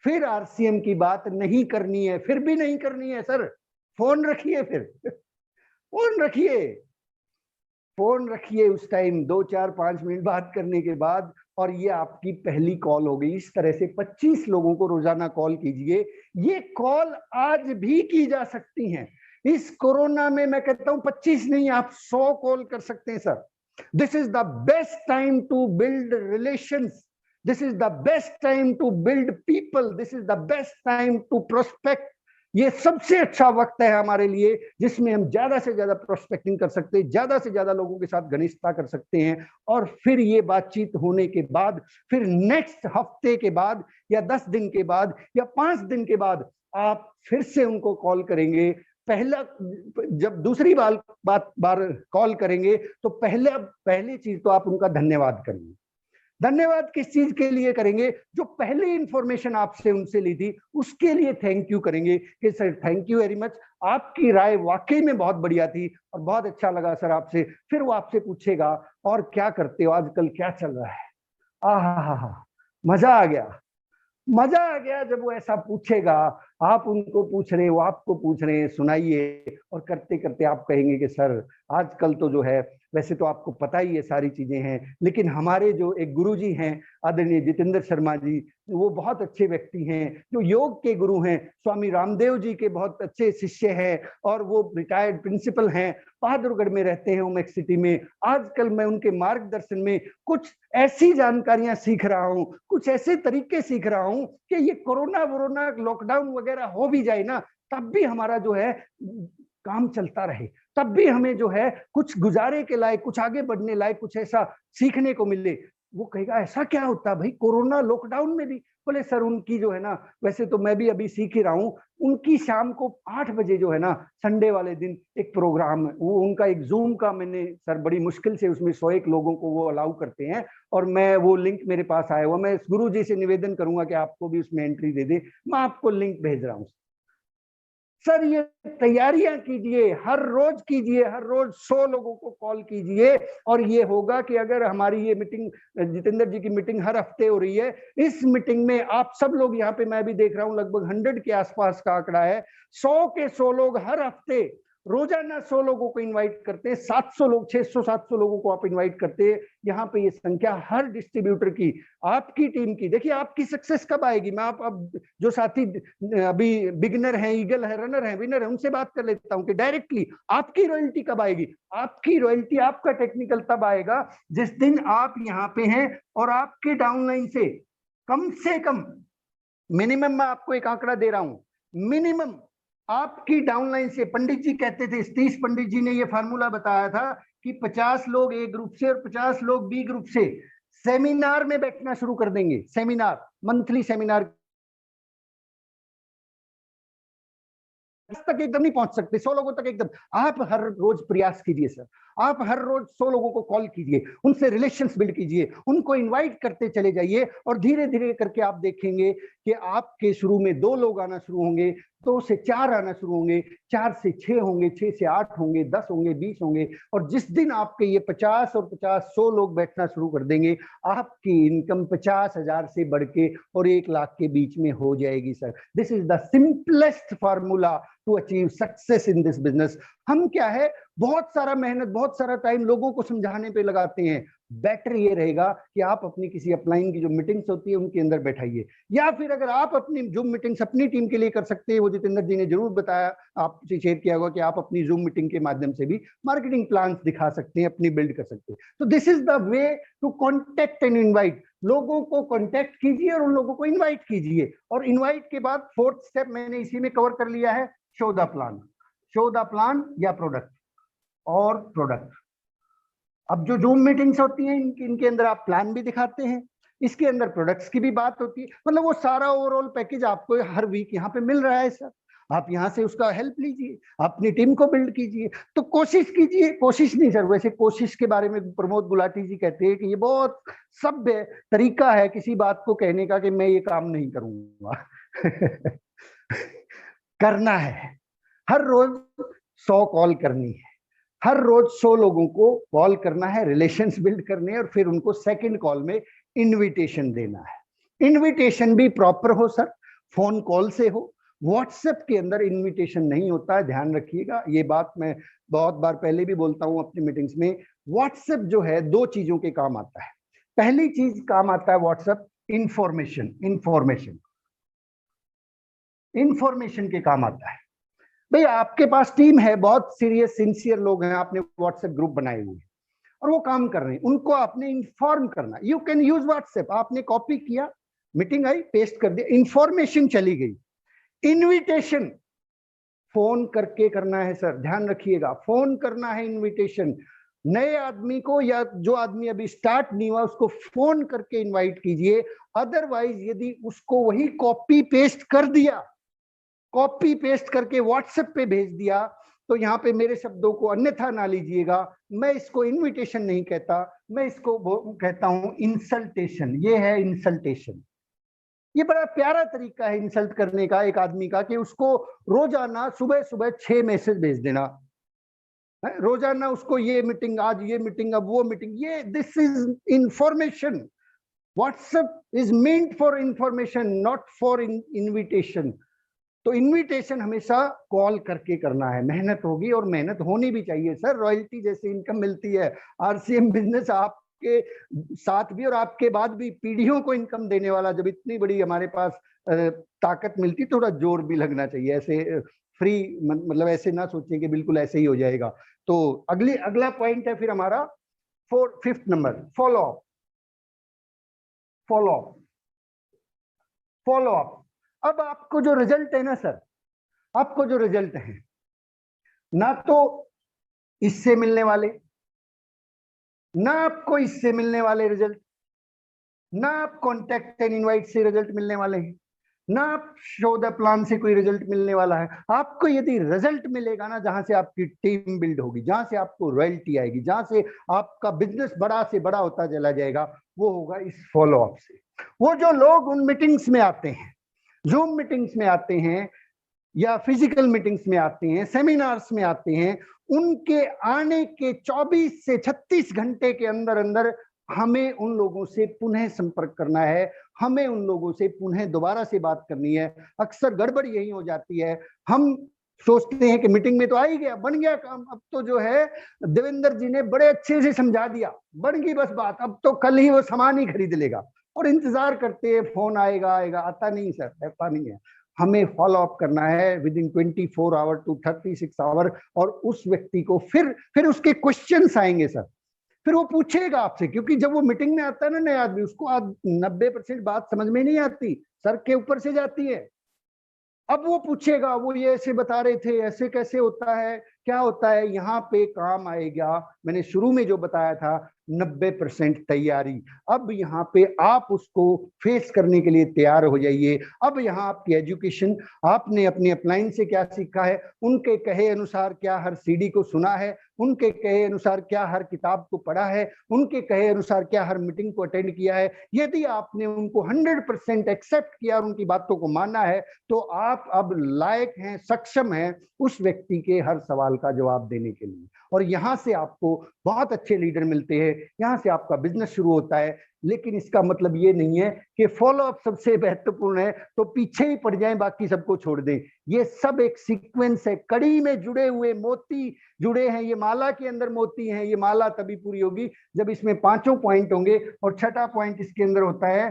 फिर आरसीएम की बात नहीं करनी है, फिर भी नहीं करनी है सर, फोन रखिए फिर फोन रखिए, फोन रखिए उस टाइम 2-4-5 मिनट बात करने के बाद, और ये आपकी पहली कॉल हो गई। इस तरह से 25 लोगों को रोजाना कॉल कीजिए। ये कॉल आज भी की जा सकती हैं। इस कोरोना में मैं कहता हूं 25 नहीं, आप 100 कॉल कर सकते हैं sir. This is the best time to build relations, this is the best time to build people, this is the best time to prospect. ये सबसे अच्छा वक्त है हमारे लिए जिसमें हम ज्यादा से ज्यादा प्रोस्पेक्टिंग कर सकते हैं, ज्यादा से ज्यादा लोगों के साथ घनिष्ठता कर सकते हैं। और फिर ये बातचीत होने के बाद, फिर नेक्स्ट हफ्ते के बाद या 10 दिन के बाद या 5 दिन के बाद आप फिर से उनको कॉल करेंगे। पहला, जब दूसरी बार कॉल करेंगे तो पहली चीज तो आप उनका धन्यवाद करेंगे। धन्यवाद किस चीज के लिए करेंगे? जो पहले इंफॉर्मेशन आपसे उनसे ली थी उसके लिए थैंक यू करेंगे कि sir thank you very much, आपकी राय वाकई में बहुत बढ़िया थी और बहुत अच्छा लगा सर आपसे। फिर वो आपसे पूछेगा और क्या करते हो आजकल, क्या चल रहा है। हा, मजा आ गया, मजा आ गया जब वो ऐसा पूछेगा। आप उनको पूछ रहे, वो आपको पूछ रहे हैं, सुनाइए। और करते करते आप कहेंगे कि सर आजकल तो जो है, वैसे तो आपको पता ही ये सारी चीजें हैं, लेकिन हमारे जो एक गुरुजी हैं आदरणीय जितेंद्र शर्मा जी, वो बहुत अच्छे व्यक्ति हैं, जो योग के गुरु हैं, स्वामी रामदेव जी के बहुत अच्छे शिष्य हैं, और वो रिटायर्ड प्रिंसिपल हैं, बहादुरगढ़ में रहते हैं, ओमेक सिटी में। आजकल मैं उनके मार्गदर्शन में कुछ ऐसी जानकारियां सीख रहा हूं, कुछ ऐसे तरीके सीख रहा हूं कि ये कोरोना वोरोना लॉकडाउन वगैरह हो भी जाए ना, तब भी हमारा जो है काम चलता रहे, तब भी हमें जो है कुछ गुजारे के लायक, कुछ आगे बढ़ने लायक, कुछ ऐसा सीखने को मिले। वो कहेगा ऐसा क्या होता भाई कोरोना लॉकडाउन में भी? बोले सर उनकी जो है ना, वैसे तो मैं भी अभी सीख ही रहा हूँ, उनकी शाम को 8 बजे जो है ना, संडे वाले दिन एक प्रोग्राम, वो उनका एक जूम का, मैंने सर बड़ी मुश्किल से उसमें 101 लोगों को वो अलाउ करते हैं, और मैं वो लिंक मेरे पास आया हुआ, मैं गुरु जी से निवेदन करूंगा कि आपको भी उसमें एंट्री दे दे, मैं आपको लिंक भेज रहा हूँ। सर ये तैयारियां कीजिए, हर रोज कीजिए, हर रोज 100 लोगों को कॉल कीजिए। और ये होगा कि अगर हमारी ये मीटिंग, जितेंद्र जी की मीटिंग हर हफ्ते हो रही है, इस मीटिंग में आप सब लोग यहाँ पे, मैं भी देख रहा हूँ लगभग 100 के आसपास का आंकड़ा है, 100 के 100 लोग हर हफ्ते रोजाना 100 लोगों को इनवाइट करते हैं, 700 लोग, 600-700 लोगों को आप इनवाइट करते हैं। यहाँ पे ये संख्या हर डिस्ट्रीब्यूटर की, आपकी टीम की, देखिए आपकी सक्सेस कब आएगी। मैं आप अब जो साथी अभी बिगिनर हैं, ईगल है, रनर है, विनर है, उनसे बात कर लेता हूँ कि डायरेक्टली आपकी रॉयल्टी कब आएगी। आपकी रॉयल्टी, आपका टेक्निकल तब आएगा जिस दिन आप यहाँ पे हैं और आपके डाउनलाइन से कम, मिनिमम मैं आपको एक आंकड़ा दे रहा हूं, मिनिमम आपकी डाउनलाइन से, पंडित जी कहते थे, सतीश पंडित जी ने ये फार्मूला बताया था कि 50 लोग ए ग्रुप से और 50 लोग बी ग्रुप से सेमिनार में बैठना शुरू कर देंगे। सेमिनार, मंथली सेमिनार तक एकदम नहीं पहुंच सकते, 100 लोगों तक एकदम। आप हर रोज प्रयास कीजिए सर, आप हर रोज 100 लोगों को कॉल कीजिए, उनसे रिलेशंस बिल्ड कीजिए, उनको इनवाइट करते चले जाइए, और धीरे धीरे करके आप देखेंगे कि आपके शुरू में 2 लोग आना शुरू होंगे, 2 से 4 आना शुरू होंगे, 4 से 6 होंगे, 6 से 8 होंगे, 10 होंगे, 20 होंगे, और जिस दिन आपके ये 50 और 50 100 लोग बैठना शुरू कर देंगे, आपकी इनकम 50,000 से बढ़ के और 1 लाख के बीच में हो जाएगी sir. This is the simplest formula to achieve success in this business. हम क्या है, बहुत सारा मेहनत, बहुत सारा टाइम लोगों को समझाने पे लगाते हैं। बेटर ये रहेगा कि आप अपनी किसी अपलाइन की जो मीटिंग्स होती है उनके अंदर बैठाइए, या फिर अगर आप अपनी जूम मीटिंग्स अपनी टीम के लिए कर सकते हैं, वो जितेंद्र जी ने जरूर बताया, आपसे शेयर किया होगा कि आप अपनी जूम मीटिंग के माध्यम से भी मार्केटिंग प्लान्स दिखा सकते हैं, अपनी बिल्ड कर सकते हैं। तो this is the way to contact and invite. लोगों को कॉन्टेक्ट कीजिए और उन लोगों को इन्वाइट कीजिए, और इन्वाइट के बाद 4th स्टेप मैंने इसी में कवर कर लिया है, show the plan. Show the plan या प्रोडक्ट, और प्रोडक्ट। अब जो जूम मीटिंग्स होती हैं इनके अंदर आप प्लान भी दिखाते हैं, इसके अंदर प्रोडक्ट्स की भी बात होती है, मतलब वो सारा ओवरऑल पैकेज आपको हर वीक यहाँ पे मिल रहा है सर। आप यहाँ से उसका हेल्प लीजिए, अपनी टीम को बिल्ड कीजिए। तो कोशिश कीजिए, कोशिश नहीं सर, वैसे कोशिश के बारे में प्रमोद गुलाटी जी कहते हैं कि ये बहुत सभ्य तरीका है किसी बात को कहने का कि मैं ये काम नहीं करूंगा करना है, हर रोज 100 कॉल करनी है, हर रोज 100 लोगों को कॉल करना है, रिलेशंस बिल्ड करने हैं, और फिर उनको सेकंड कॉल में इनविटेशन देना है। इनविटेशन भी प्रॉपर हो सर, फोन कॉल से हो, व्हाट्सएप के अंदर इनविटेशन नहीं होता है, ध्यान रखिएगा। ये बात मैं बहुत बार पहले भी बोलता हूं अपनी मीटिंग्स में। व्हाट्सएप जो है दो चीजों के काम आता है। पहली चीज काम आता है व्हाट्सएप इंफॉर्मेशन, इंफॉर्मेशन के काम आता है। भाई आपके पास टीम है, बहुत सीरियस सिंसियर लोग हैं, आपने व्हाट्सएप ग्रुप बनाए हुए हैं और वो काम कर रहे हैं, उनको आपने इंफॉर्म करना। यू कैन यूज व्हाट्सएप, आपने कॉपी किया, मीटिंग आई, पेस्ट कर दिया, इंफॉर्मेशन चली गई। इनविटेशन फोन करके करना है सर, ध्यान रखिएगा, फोन करना है इनविटेशन। नए आदमी को या जो आदमी अभी स्टार्ट नहीं हुआ उसको फोन करके इनवाइट कीजिए। अदरवाइज यदि उसको वही कॉपी पेस्ट कर दिया, कॉपी पेस्ट करके व्हाट्सएप पे भेज दिया, तो यहाँ पे मेरे शब्दों को अन्यथा ना लीजिएगा, मैं इसको इनविटेशन नहीं कहता, मैं इसको कहता हूं इंसल्टेशन। ये है इंसल्टेशन। ये बड़ा प्यारा तरीका है इंसल्ट करने का एक आदमी का, कि उसको रोजाना सुबह सुबह 6 मैसेज भेज देना, रोजाना उसको ये मीटिंग, आज ये मीटिंग, अब वो मीटिंग, ये this is information. WhatsApp is meant for information, not for invitation. तो इनविटेशन हमेशा कॉल करके करना है। मेहनत होगी और मेहनत होनी भी चाहिए सर, रॉयल्टी जैसे इनकम मिलती है, आरसीएम बिजनेस आपके साथ भी और आपके बाद भी पीढ़ियों को इनकम देने वाला, जब इतनी बड़ी हमारे पास ताकत मिलती, थोड़ा जोर भी लगना चाहिए। ऐसे फ्री मतलब ऐसे ना सोचें कि बिल्कुल ऐसे ही हो जाएगा। तो अगला पॉइंट है फिर हमारा 5th number, follow up. Follow up. अब आपको जो रिजल्ट है ना सर, आपको जो रिजल्ट है, ना तो इससे मिलने वाले, ना आपको इससे मिलने वाले रिजल्ट, ना आप कॉन्टैक्ट एंड इनवाइट से रिजल्ट मिलने वाले हैं, ना आप शो द प्लान से कोई रिजल्ट मिलने वाला है। आपको यदि रिजल्ट मिलेगा ना, जहां से आपकी टीम बिल्ड होगी, जहां से आपको रॉयल्टी आएगी, जहां से आपका बिजनेस बड़ा से बड़ा होता चला जाएगा, वो होगा इस फॉलो अप से। वो जो लोग उन मीटिंग्स में आते हैं, जूम मीटिंग्स में आते हैं या फिजिकल मीटिंग्स में आते हैं, सेमिनार्स में आते हैं, उनके आने के 24 से 36 घंटे के अंदर अंदर हमें उन लोगों से पुनः संपर्क करना है, हमें उन लोगों से पुनः दोबारा से बात करनी है। अक्सर गड़बड़ यही हो जाती है, हम सोचते हैं कि मीटिंग में तो आ ही गया, बन गया काम, अब तो जो है देवेंद्र जी ने बड़े अच्छे से समझा दिया, बन गई बस बात, अब तो कल ही वो सामान ही खरीद लेगा, और इंतजार करते हैं फोन आएगा आएगा, आता नहीं सर, ऐसा नहीं है। हमें फॉलो अप करना है within 24 hour to 36 hour, और उस व्यक्ति को फिर उसके क्वेश्चंस आएंगे सर, फिर वो पूछेगा आपसे, क्योंकि जब वो मीटिंग में आता है ना नया आदमी, उसको आज 90% बात समझ में नहीं आती, सर के ऊपर से जाती है। अब वो पूछेगा, वो ये ऐसे बता रहे थे, ऐसे कैसे होता है, क्या होता है, यहाँ पे काम आएगा मैंने शुरू में जो बताया था, 90% तैयारी। अब यहाँ पे आप उसको फेस करने के लिए तैयार हो जाइए। अब यहाँ आपकी एजुकेशन, आपने अपनी अपलाइन से क्या सीखा है, उनके कहे अनुसार क्या हर सीडी को सुना है, उनके कहे अनुसार क्या हर किताब को पढ़ा है, उनके कहे अनुसार क्या हर मीटिंग को अटेंड किया है। यदि आपने उनको 100% एक्सेप्ट किया और उनकी बातों को माना है, तो आप अब लायक हैं, सक्षम हैं उस व्यक्ति के हर सवाल का जवाब देने के लिए। और यहाँ से आपको बहुत अच्छे लीडर मिलते हैं, यहाँ से आपका बिजनेस शुरू होता है। लेकिन इसका मतलब ये नहीं है कि फॉलो अप सबसे महत्वपूर्ण है तो पीछे ही पड़ जाएं, बाकी सबको छोड़ दें। ये सब एक सीक्वेंस है, कड़ी में जुड़े हुए मोती जुड़े हैं, ये माला के अंदर मोती हैं। ये माला तभी पूरी होगी जब इसमें 5 पॉइंट होंगे, और 6ठा पॉइंट इसके अंदर होता है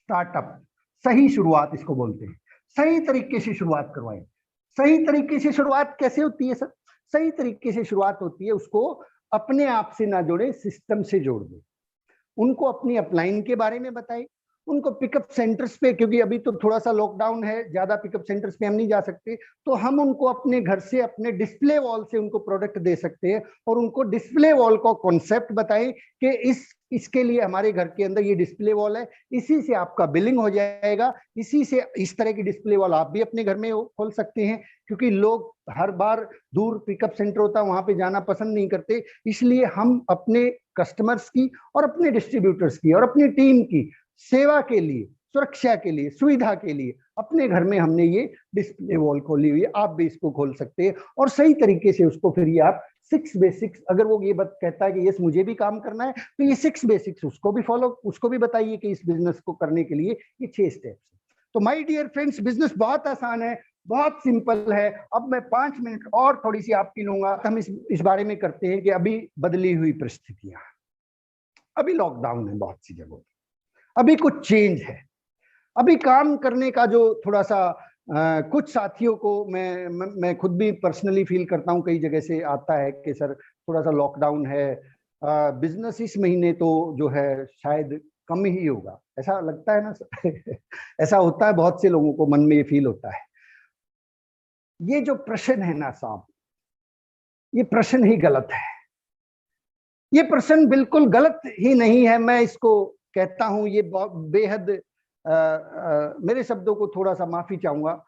स्टार्टअप, सही शुरुआत इसको बोलते हैं। सही तरीके से शुरुआत करवाएं। सही तरीके से शुरुआत कैसे होती है सर? सही तरीके से शुरुआत होती है, उसको अपने आप से ना जोड़े, सिस्टम से जोड़ दे। उनको अपनी अपलाइन के बारे में बताएं, उनको पिकअप सेंटर्स पे, क्योंकि अभी तो थोड़ा सा लॉकडाउन है, ज्यादा पिकअप सेंटर्स पे हम नहीं जा सकते, तो हम उनको अपने घर से, अपने डिस्प्ले वॉल से उनको प्रोडक्ट दे सकते हैं, और उनको डिस्प्ले वॉल का कॉन्सेप्ट बताएं कि इसके लिए हमारे घर के अंदर ये डिस्प्ले वॉल है, इसी से आपका बिलिंग हो जाएगा, इसी से इस तरह की डिस्प्ले वॉल आप भी अपने घर में खोल सकते हैं। क्योंकि लोग हर बार दूर पिकअप सेंटर होता है वहां पे जाना पसंद नहीं करते, इसलिए हम अपने कस्टमर्स की और अपने डिस्ट्रीब्यूटर्स की और अपनी टीम की सेवा के लिए, सुरक्षा के लिए, सुविधा के लिए अपने घर में हमने ये डिस्प्ले वॉल खोली हुई है, आप भी इसको खोल सकते हैं और सही तरीके से उसको फिर ये आप 6 बेसिक्स, अगर वो ये बात कहता है कि यस मुझे भी काम करना है, तो ये 6 बेसिक्स उसको भी फॉलो, उसको भी बताइए कि इस बिजनेस को करने के लिए ये 6 स्टेप्स। तो माय डियर फ्रेंड्स, बिजनेस बहुत आसान है, बहुत सिंपल है। अब मैं 5 मिनट और थोड़ी सी आपकी लूंगा। हम इस बारे में करते हैं कि अभी बदली हुई परिस्थितियां, अभी लॉकडाउन है बहुत सी जगहों, अभी कुछ चेंज है, अभी काम करने का जो थोड़ा सा कुछ साथियों को मैं खुद भी पर्सनली फील करता हूं, कई जगह से आता है कि सर थोड़ा सा लॉकडाउन है, बिजनेस इस महीने तो जो है शायद कम ही होगा, ऐसा लगता है ना सर? ऐसा होता है, बहुत से लोगों को मन में ये फील होता है। ये जो प्रश्न है ना साहब, ये प्रश्न ही गलत है, ये प्रश्न बिल्कुल गलत ही नहीं है। मैं इसको कहता हूं ये बेहद मेरे शब्दों को थोड़ा सा माफी चाहूंगा,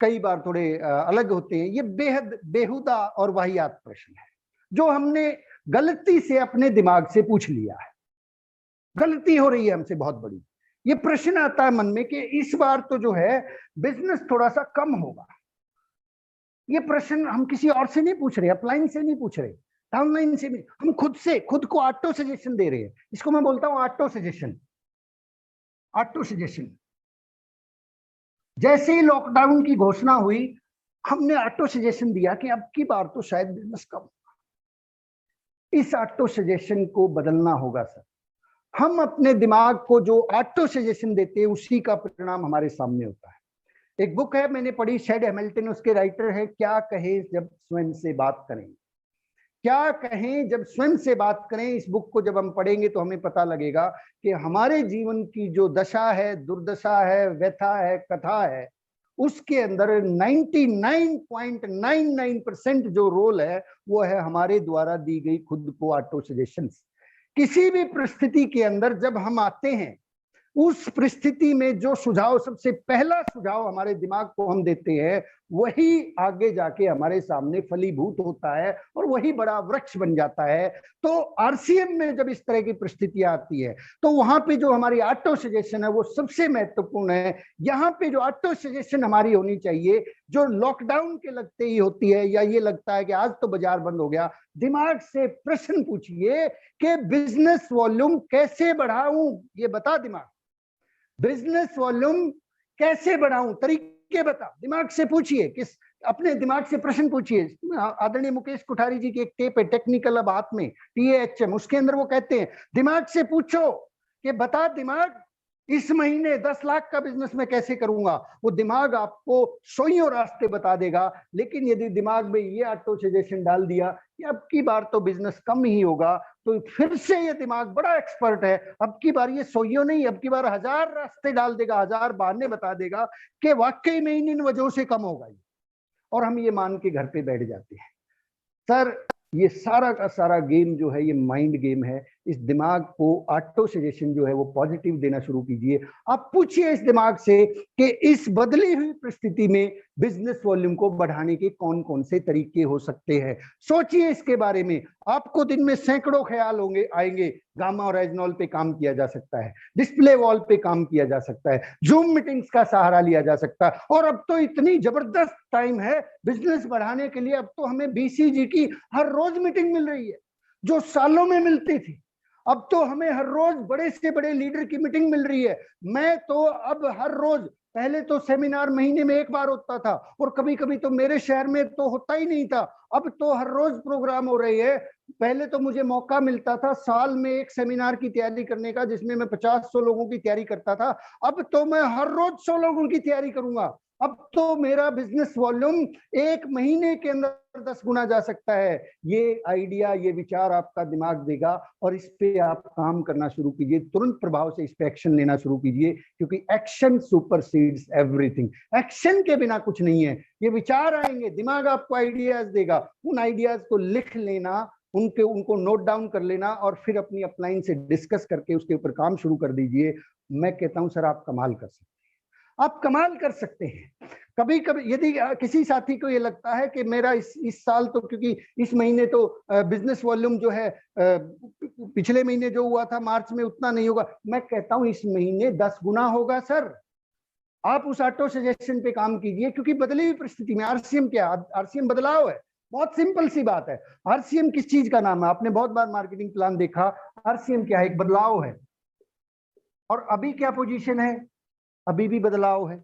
कई बार थोड़े अलग होते हैं। ये बेहद बेहुदा और वाहियात प्रश्न है जो हमने गलती से अपने दिमाग से पूछ लिया है। गलती हो रही है हमसे बहुत बड़ी। ये प्रश्न आता है मन में कि इस बार तो जो है बिजनेस थोड़ा सा कम होगा। ये प्रश्न हम किसी और से नहीं पूछ रहे, अपलाइन से नहीं पूछ रहे, डाउनलाइन से नहीं, हम खुद से खुद को ऑटो सजेशन दे रहे हैं। इसको मैं बोलता हूं ऑटो सजेशन। ऑटो सजेशन, जैसे ही लॉकडाउन की घोषणा हुई हमने ऑटो सजेशन दिया कि अब की बार तो शायद बिजनेस कम होगा। इस ऑटो सजेशन को बदलना होगा सर। हम अपने दिमाग को जो ऑटो सजेशन देते हैं उसी का परिणाम हमारे सामने होता है। एक बुक है मैंने पढ़ी, शेड हैमिल्टन उसके राइटर है, क्या कहे जब स्वयं से बात करें। क्या कहें जब स्वयं से बात करें, इस बुक को जब हम पढ़ेंगे तो हमें पता लगेगा कि हमारे जीवन की जो दशा है, दुर्दशा है, व्यथा है, कथा है, उसके अंदर 99.99% जो रोल है वो है हमारे द्वारा दी गई खुद को ऑटो सजेशंस। किसी भी परिस्थिति के अंदर जब हम आते हैं, उस परिस्थिति में जो सुझाव, सबसे पहला सुझाव हमारे दिमाग को हम देते हैं, वही आगे जाके हमारे सामने फलीभूत होता है और वही बड़ा वृक्ष बन जाता है। तो आरसीएम में जब इस तरह की परिस्थितियां आती है तो वहां पे जो हमारी ऑटो सजेशन है वो सबसे महत्वपूर्ण है। यहाँ पे जो ऑटो सजेशन हमारी होनी चाहिए, जो लॉकडाउन के लगते ही होती है, या ये लगता है कि आज तो बाजार बंद हो गया, दिमाग से प्रश्न पूछिए कि बिजनेस वॉल्यूम कैसे बढ़ाऊं, ये बता दिमाग। बिजनेस वॉल्यूम कैसे बढ़ाऊं, तरीके बता। दिमाग से पूछिए, किस अपने दिमाग से प्रश्न पूछिए। आदरणीय मुकेश कुठारी जी की एक टेप है, टेक्निकल अब हाथ में, TAHM, उसके अंदर वो कहते हैं दिमाग से पूछो कि बता दिमाग इस महीने 10 लाख का बिजनेस मैं कैसे करूंगा। वो दिमाग आपको सोइयों रास्ते बता देगा। लेकिन यदि दिमाग में ये ऑटो सजेशन डाल दिया कि अब की बार तो बिजनेस कम ही होगा, तो फिर से ये दिमाग बड़ा एक्सपर्ट है, अब की बार ये सोइयों नहीं, अब की बार 1000 रास्ते डाल देगा, 1000 बहाने बता देगा कि वाकई में इन वजहों से कम होगा ये, और हम ये मान के घर पे बैठ जाते हैं। सर ये सारा का सारा गेम जो है ये माइंड गेम है। इस दिमाग को ऑटो सजेशन जो है वो पॉजिटिव देना शुरू कीजिए। आप पूछिए इस दिमाग से कि इस बदली हुई परिस्थिति में बिजनेस वॉल्यूम को बढ़ाने के कौन कौन से तरीके हो सकते हैं। सोचिए इसके बारे में। आपको दिन में सैकड़ों ख्याल होंगे, आएंगे। गामा और एजनॉल पे काम किया जा सकता है, डिस्प्ले वॉल पे काम किया जा सकता है, जूम मीटिंग्स का सहारा लिया जा सकता है। और अब तो इतनी जबरदस्त टाइम है बिजनेस बढ़ाने के लिए, अब तो हमें BCG की हर रोज मीटिंग मिल रही है जो सालों में मिलती थी। अब तो हमें हर रोज बड़े से बड़े लीडर की मीटिंग मिल रही है। मैं तो अब हर रोज, पहले तो सेमिनार महीने में एक बार होता था और कभी कभी तो मेरे शहर में तो होता ही नहीं था, अब तो हर रोज प्रोग्राम हो रही है। पहले तो मुझे मौका मिलता था साल में एक सेमिनार की तैयारी करने का जिसमें मैं 50-100 लोगों की तैयारी करता था, अब तो मैं हर रोज 100 लोगों की तैयारी करूंगा। अब तो मेरा बिजनेस वॉल्यूम एक महीने के अंदर 10 गुना जा सकता है। ये आइडिया, ये विचार आपका दिमाग देगा और इस पे आप काम करना शुरू कीजिए। तुरंत प्रभाव से इस पे एक्शन लेना शुरू कीजिए, क्योंकि एक्शन सुपरसीड्स एवरीथिंग। एक्शन के बिना कुछ नहीं है। ये विचार आएंगे, दिमाग आपको आइडियाज देगा, उन आइडियाज को लिख लेना, उनको नोट डाउन कर लेना और फिर अपनी अपलाइन से डिस्कस करके उसके ऊपर काम शुरू कर दीजिए। मैं कहता हूं सर आप कमाल कर सकते हैं, आप कमाल कर सकते हैं। कभी कभी यदि किसी साथी को ये लगता है कि मेरा इस साल तो, क्योंकि इस महीने तो बिजनेस वॉल्यूम जो है पिछले महीने जो हुआ था मार्च में उतना नहीं होगा, मैं कहता हूं इस महीने 10 गुना होगा सर। आप उस ऑटो सजेशन पे काम कीजिए, क्योंकि बदली हुई परिस्थिति में आरसीएम क्या, आरसीएम बदलाव है। बहुत सिंपल सी बात है। आरसीएम किस चीज का नाम है? आपने बहुत बार मार्केटिंग प्लान देखा। आरसीएम क्या है? एक बदलाव है। और अभी क्या पोजीशन है? अभी भी बदलाव है।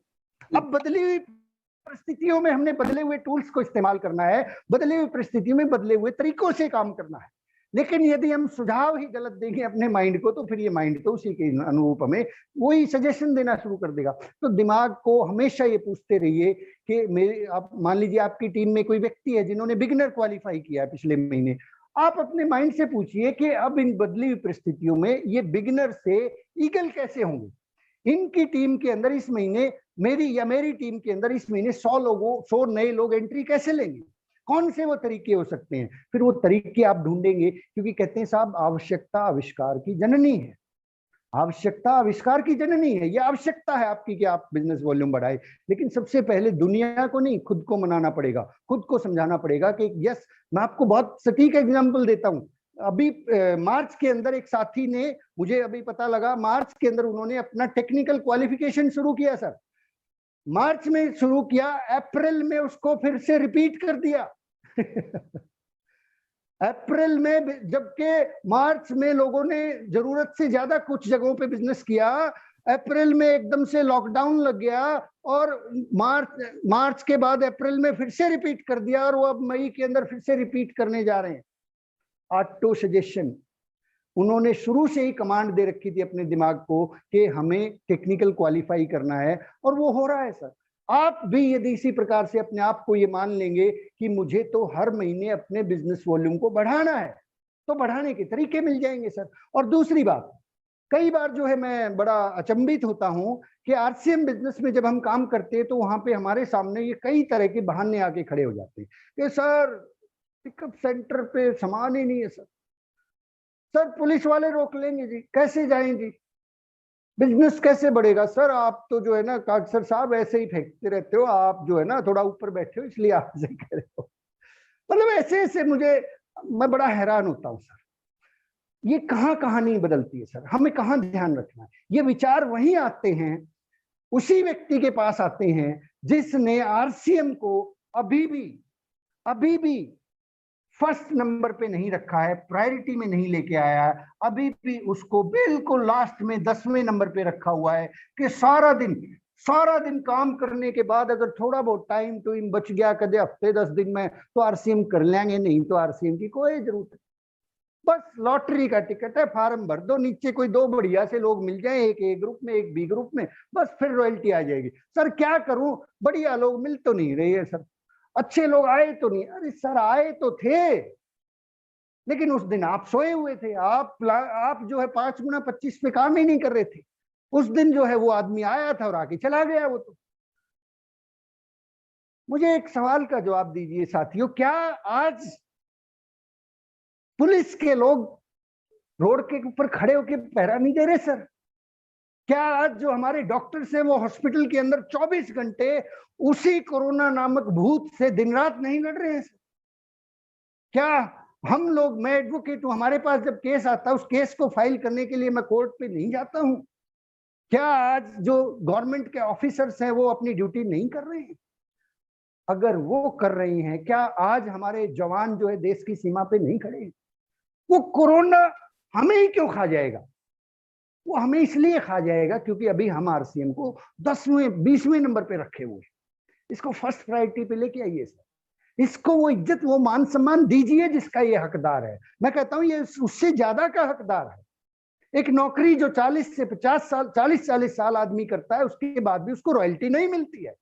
अब बदली हुई परिस्थितियों में हमने बदले हुए टूल्स को इस्तेमाल करना है, बदले हुई परिस्थितियों में बदले हुए तरीकों से काम करना है। लेकिन यदि हम सुझाव ही गलत देंगे अपने माइंड को, तो फिर ये माइंड तो उसी के अनुरूप हमें वही सजेशन देना शुरू कर देगा। तो दिमाग को हमेशा ये पूछते रहिए कि मेरे, आप मान लीजिए आपकी टीम में कोई व्यक्ति है जिन्होंने बिगिनर क्वालिफाई किया है पिछले महीने, आप अपने माइंड से पूछिए कि अब इन बदली हुई परिस्थितियों में ये बिगिनर से ईगल कैसे होंगे। इनकी टीम के अंदर इस महीने, मेरी टीम के अंदर इस महीने 100 नए लोग एंट्री कैसे लेंगे? कौन से वो तरीके हो सकते हैं? फिर वो तरीके आप ढूंढेंगे, क्योंकि कहते हैं साहब, आवश्यकता आविष्कार की जननी है। आवश्यकता आविष्कार की जननी है। ये आवश्यकता है आपकी कि आप बिजनेस वॉल्यूम बढ़ाए, लेकिन सबसे पहले दुनिया को नहीं, खुद को मनाना पड़ेगा, खुद को समझाना पड़ेगा कि यस। मैं आपको बहुत सटीक एग्जांपल देता हूं। अभी मार्च के अंदर एक साथी ने, मुझे अभी पता लगा, मार्च के अंदर उन्होंने अपना टेक्निकल क्वालिफिकेशन शुरू किया सर। मार्च में शुरू किया, अप्रैल में उसको फिर से रिपीट कर दिया। अप्रैल में, जबकि मार्च में लोगों ने जरूरत से ज्यादा कुछ जगहों पे बिजनेस किया, अप्रैल में एकदम से लॉकडाउन लग गया और मार्च के बाद अप्रैल में फिर से रिपीट कर दिया, और वो अब मई के अंदर फिर से रिपीट करने जा रहे हैं। ऑटो सजेशन, उन्होंने शुरू से ही कमांड दे रखी थी अपने दिमाग को कि हमें टेक्निकल क्वालिफाई करना है, और वो हो रहा है सर। आप भी यदि इसी प्रकार से अपने आप को ये मान लेंगे कि मुझे तो हर महीने अपने बिजनेस वॉल्यूम को बढ़ाना है, तो बढ़ाने के तरीके मिल जाएंगे सर। और दूसरी बात, कई बार जो है मैं बड़ा अचंभित होता हूं कि आरसीएम बिजनेस में जब हम काम करते हैं तो वहां पे हमारे सामने ये कई तरह के बहाने आके खड़े हो जाते हैं कि सर पिकअप सेंटर पे सामान ही नहीं है सर, सर पुलिस वाले रोक लेंगे जी, कैसे जाएं जी, बिजनेस कैसे बढ़ेगा सर, आप तो जो है ना कागसर साहब ऐसे ही फेंकते रहते हो, आप जो है ना थोड़ा ऊपर बैठे हो इसलिए आप ऐसे कह रहे हो। मतलब ऐसे ऐसे मैं बड़ा हैरान होता हूँ सर। ये कहाँ कहानी बदलती है सर, हमें कहाँ ध्यान रखना है। ये विचार वहीं आते हैं, उसी व्यक्ति के पास आते हैं जिसने आरसीएम को अभी भी फर्स्ट नंबर पे नहीं रखा है, प्रायोरिटी में नहीं लेके आया है, अभी भी उसको बिल्कुल लास्ट में 10वें नंबर पे रखा हुआ है कि सारा दिन काम करने के बाद अगर थोड़ा बहुत टाइम टू इन बच गया, कदे हफ्ते 10 दिन में, तो आरसीएम कर लेंगे, नहीं तो आरसीएम की कोई जरूरत नहीं। बस लॉटरी का टिकट है, फार्म भर दो, नीचे कोई 2 बढ़िया से लोग मिल जाए, एक ए ग्रुप में एक बी ग्रुप में, बस फिर रॉयल्टी आ जाएगी। सर क्या करूं, बढ़िया लोग मिल तो नहीं रहे हैं सर, अच्छे लोग आए तो नहीं। अरे सर आए तो थे, लेकिन उस दिन आप सोए हुए थे, आप जो है 5 गुना 25 पे काम ही नहीं कर रहे थे। उस दिन जो है वो आदमी आया था और आके चला गया वो तो। मुझे एक सवाल का जवाब दीजिए साथियों, क्या आज पुलिस के लोग रोड के ऊपर खड़े होकर पहरा नहीं दे रहे सर? क्या आज जो हमारे डॉक्टर्स हैं वो हॉस्पिटल के अंदर 24 घंटे उसी कोरोना नामक भूत से दिन रात नहीं लड़ रहे हैं सर? क्या हम लोग, मैं एडवोकेट हूं, हमारे पास जब केस आता है उस केस को फाइल करने के लिए मैं कोर्ट पे नहीं जाता हूं? क्या आज जो गवर्नमेंट के ऑफिसर्स हैं वो अपनी ड्यूटी नहीं कर रहे हैं? अगर वो कर रही हैं, क्या आज हमारे जवान जो है देश की सीमा पे नहीं खड़े हैं? वो कोरोना हमें ही क्यों खा जाएगा? वो हमें इसलिए खा जाएगा क्योंकि अभी हम आरसीएम को 10वें 20वें नंबर पे रखे हुए हैं। इसको फर्स्ट प्रायोरिटी पे लेके आइए सर, इसको वो इज्जत, वो मान सम्मान दीजिए जिसका ये हकदार है। मैं कहता हूं ये उससे ज्यादा का हकदार है। एक नौकरी जो 40 से 50 साल, 40 साल आदमी करता है, उसके बाद भी उसको रॉयल्टी नहीं मिलती है।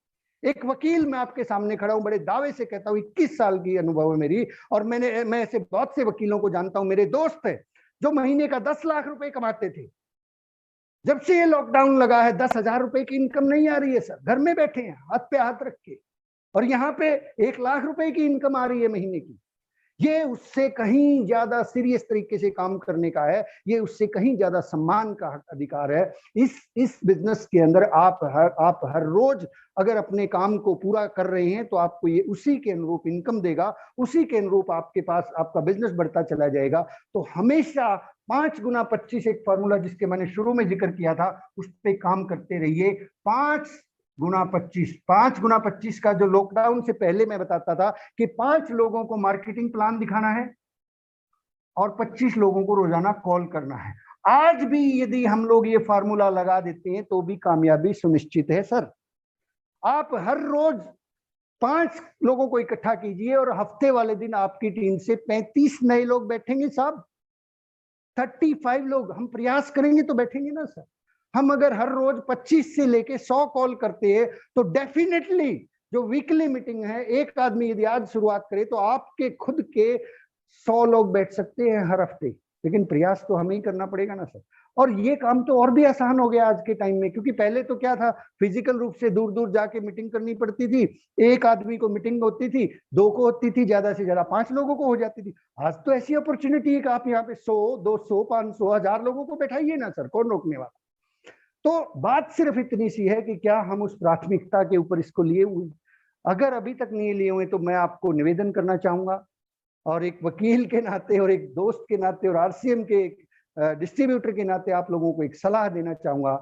एक वकील, मैं आपके सामने खड़ा हूं, बड़े दावे से कहता हूं, 21 साल की अनुभव है मेरी, और मैं ऐसे बहुत से वकीलों को जानता हूं, मेरे दोस्त है जो महीने का 10 लाख रुपए कमाते थे। जब से ये लॉकडाउन लगा है 10,000 रुपए की इनकम नहीं आ रही है सर, घर में बैठे हैं हाथ पे हाथ रख के, और यहाँ पे 1 लाख रुपए की इनकम आ रही है महीने की। ये उससे कहीं ज्यादा सीरियस तरीके से काम करने का है, ये उससे कहीं ज्यादा सम्मान का अधिकार है। इस बिजनेस के अंदर आप हर रोज अगर अपने काम को पूरा कर रहे हैं तो आपको ये उसी के अनुरूप इनकम देगा, उसी के अनुरूप आपके पास आपका बिजनेस बढ़ता चला जाएगा। तो हमेशा 5 गुना 25 एक फॉर्मूला जिसके मैंने शुरू में जिक्र किया था, उस पर काम करते रहिए। 5 गुना 25, 5 गुना 25 का जो लॉकडाउन से पहले मैं बताता था कि 5 लोगों को मार्केटिंग प्लान दिखाना है और 25 लोगों को रोजाना कॉल करना है। आज भी यदि हम लोग ये फार्मूला लगा देते हैं तो भी कामयाबी सुनिश्चित है सर। आप हर रोज 5 लोगों को इकट्ठा कीजिए और हफ्ते वाले दिन आपकी टीम से 35 नए लोग बैठेंगे साहब। 35 लोग हम प्रयास करेंगे तो बैठेंगे ना सर। हम अगर हर रोज 25 से लेके 100 कॉल करते हैं तो डेफिनेटली जो वीकली मीटिंग है, एक आदमी यदि आज शुरुआत करे तो आपके खुद के 100 लोग बैठ सकते हैं हर हफ्ते। लेकिन प्रयास तो हमें ही करना पड़ेगा ना सर। और ये काम तो और भी आसान हो गया आज के टाइम में, क्योंकि पहले तो क्या था, फिजिकल रूप से दूर दूर जाके मीटिंग करनी पड़ती थी। एक आदमी को मीटिंग होती थी, 2 को होती थी, ज्यादा से ज्यादा 5 लोगों को हो जाती थी। आज तो ऐसी अपॉर्चुनिटी है कि आप यहाँ पे 100, 200, 500, 1000 लोगों को बैठाइए ना सर, कौन रोकने वाला। तो बात सिर्फ इतनी सी है कि क्या हम उस प्राथमिकता के ऊपर इसको लिए हुए। अगर अभी तक नहीं लिए हुए तो मैं आपको निवेदन करना चाहूंगा, और एक वकील के नाते और एक दोस्त के नाते और आरसीएम के डिस्ट्रीब्यूटर के नाते आप लोगों को एक सलाह देना चाहूंगा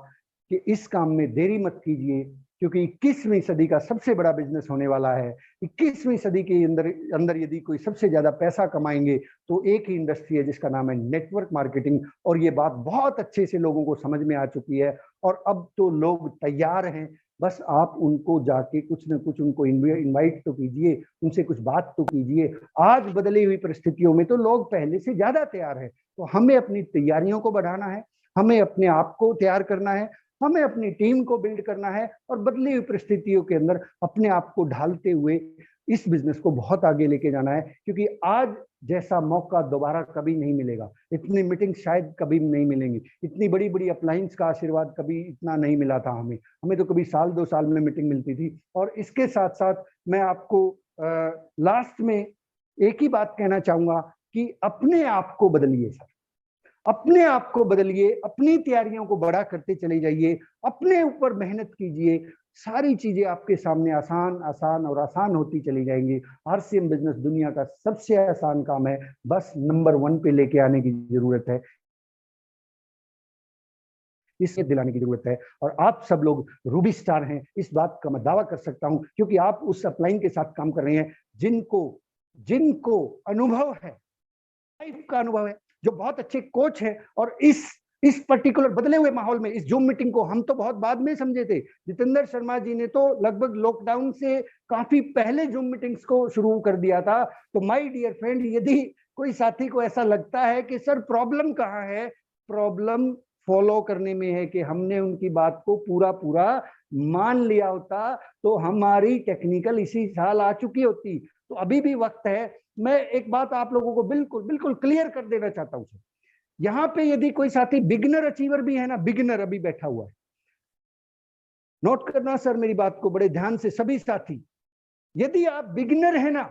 कि इस काम में देरी मत कीजिए, क्योंकि 21वीं सदी का सबसे बड़ा बिजनेस होने वाला है। 21वीं सदी के अंदर यदि कोई सबसे ज्यादा पैसा कमाएंगे तो एक ही इंडस्ट्री है जिसका नाम है नेटवर्क मार्केटिंग। और ये बात बहुत अच्छे से लोगों को समझ में आ चुकी है और अब तो लोग तैयार हैं। बस आप उनको जाके कुछ न कुछ उनको इनवाइट तो कीजिए, उनसे कुछ बात तो कीजिए। आज बदली हुई परिस्थितियों में तो लोग पहले से ज्यादा तैयार हैं। तो हमें अपनी तैयारियों को बढ़ाना है, हमें अपने आप को तैयार करना है, हमें अपनी टीम को बिल्ड करना है और बदली हुई परिस्थितियों के अंदर अपने आप को ढालते हुए इस बिजनेस को बहुत आगे लेके जाना है। क्योंकि आज जैसा मौका दोबारा कभी नहीं मिलेगा। इतनी मीटिंग शायद कभी नहीं मिलेंगी, इतनी बड़ी बड़ी अप्लायंस का आशीर्वाद कभी इतना नहीं मिला था हमें तो कभी साल 2 साल में मीटिंग मिलती थी। और इसके साथ साथ मैं आपको लास्ट में एक ही बात कहना चाहूंगा कि अपने आप को बदलिए सर, अपने आप को बदलिए, अपनी तैयारियों को बड़ा करते चले जाइए, अपने ऊपर मेहनत कीजिए। सारी चीजें आपके सामने आसान आसान और आसान होती चली जाएंगी। आरसीएम बिजनेस दुनिया का सबसे आसान काम है, बस नंबर 1 पे लेके आने की जरूरत है, इसे दिलाने की जरूरत है। और आप सब लोग रूबी स्टार हैं, इस बात का मैं दावा कर सकता हूं, क्योंकि आप उस अपलाइन के साथ काम कर रहे हैं जिनको जिनको अनुभव है, लाइफ का अनुभव है, जो बहुत अच्छे कोच हैं। और इस पर्टिकुलर बदले हुए माहौल में इस जूम मीटिंग को हम तो बहुत बाद में समझे थे। जितेंद्र शर्मा जी ने तो लगभग लॉकडाउन से काफी पहले जूम मीटिंग्स को शुरू कर दिया था। तो माय डियर फ्रेंड, यदि कोई साथी को ऐसा लगता है कि सर प्रॉब्लम कहाँ है, प्रॉब्लम फॉलो करने में है कि हमने उनकी बात को पूरा पूरा मान लिया होता तो हमारी टेक्निकल इसी साल आ चुकी होती। तो अभी भी वक्त है। मैं एक बात आप लोगों को बिल्कुल बिल्कुल क्लियर कर देना चाहता हूं। यहाँ पे यदि कोई साथी बिगिनर अचीवर भी है ना, बिगिनर अभी बैठा हुआ है, नोट करना सर मेरी बात को बड़े ध्यान से सभी साथी। यदि आप बिगिनर है ना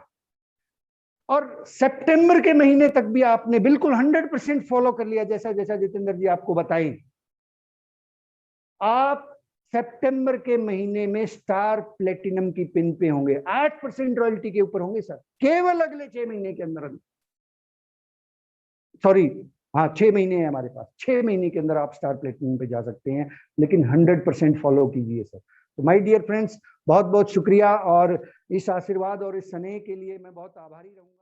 और सितंबर के महीने तक भी आपने बिल्कुल 100% फॉलो कर लिया जैसा जैसा जितेंद्र जी आपको बताएं, आप सितंबर के महीने में स्टार प्लेटिनम की पिन पे होंगे, 8% रॉयल्टी के ऊपर होंगे सर, केवल अगले 6 महीने के अंदर। सॉरी, हाँ 6 महीने है हमारे पास, 6 महीने के अंदर आप स्टार प्लेटिनम पे जा सकते हैं, लेकिन 100% फॉलो कीजिए सर। तो माय डियर फ्रेंड्स, बहुत बहुत शुक्रिया और इस आशीर्वाद और इस स्नेह के लिए मैं बहुत आभारी रहूंगा।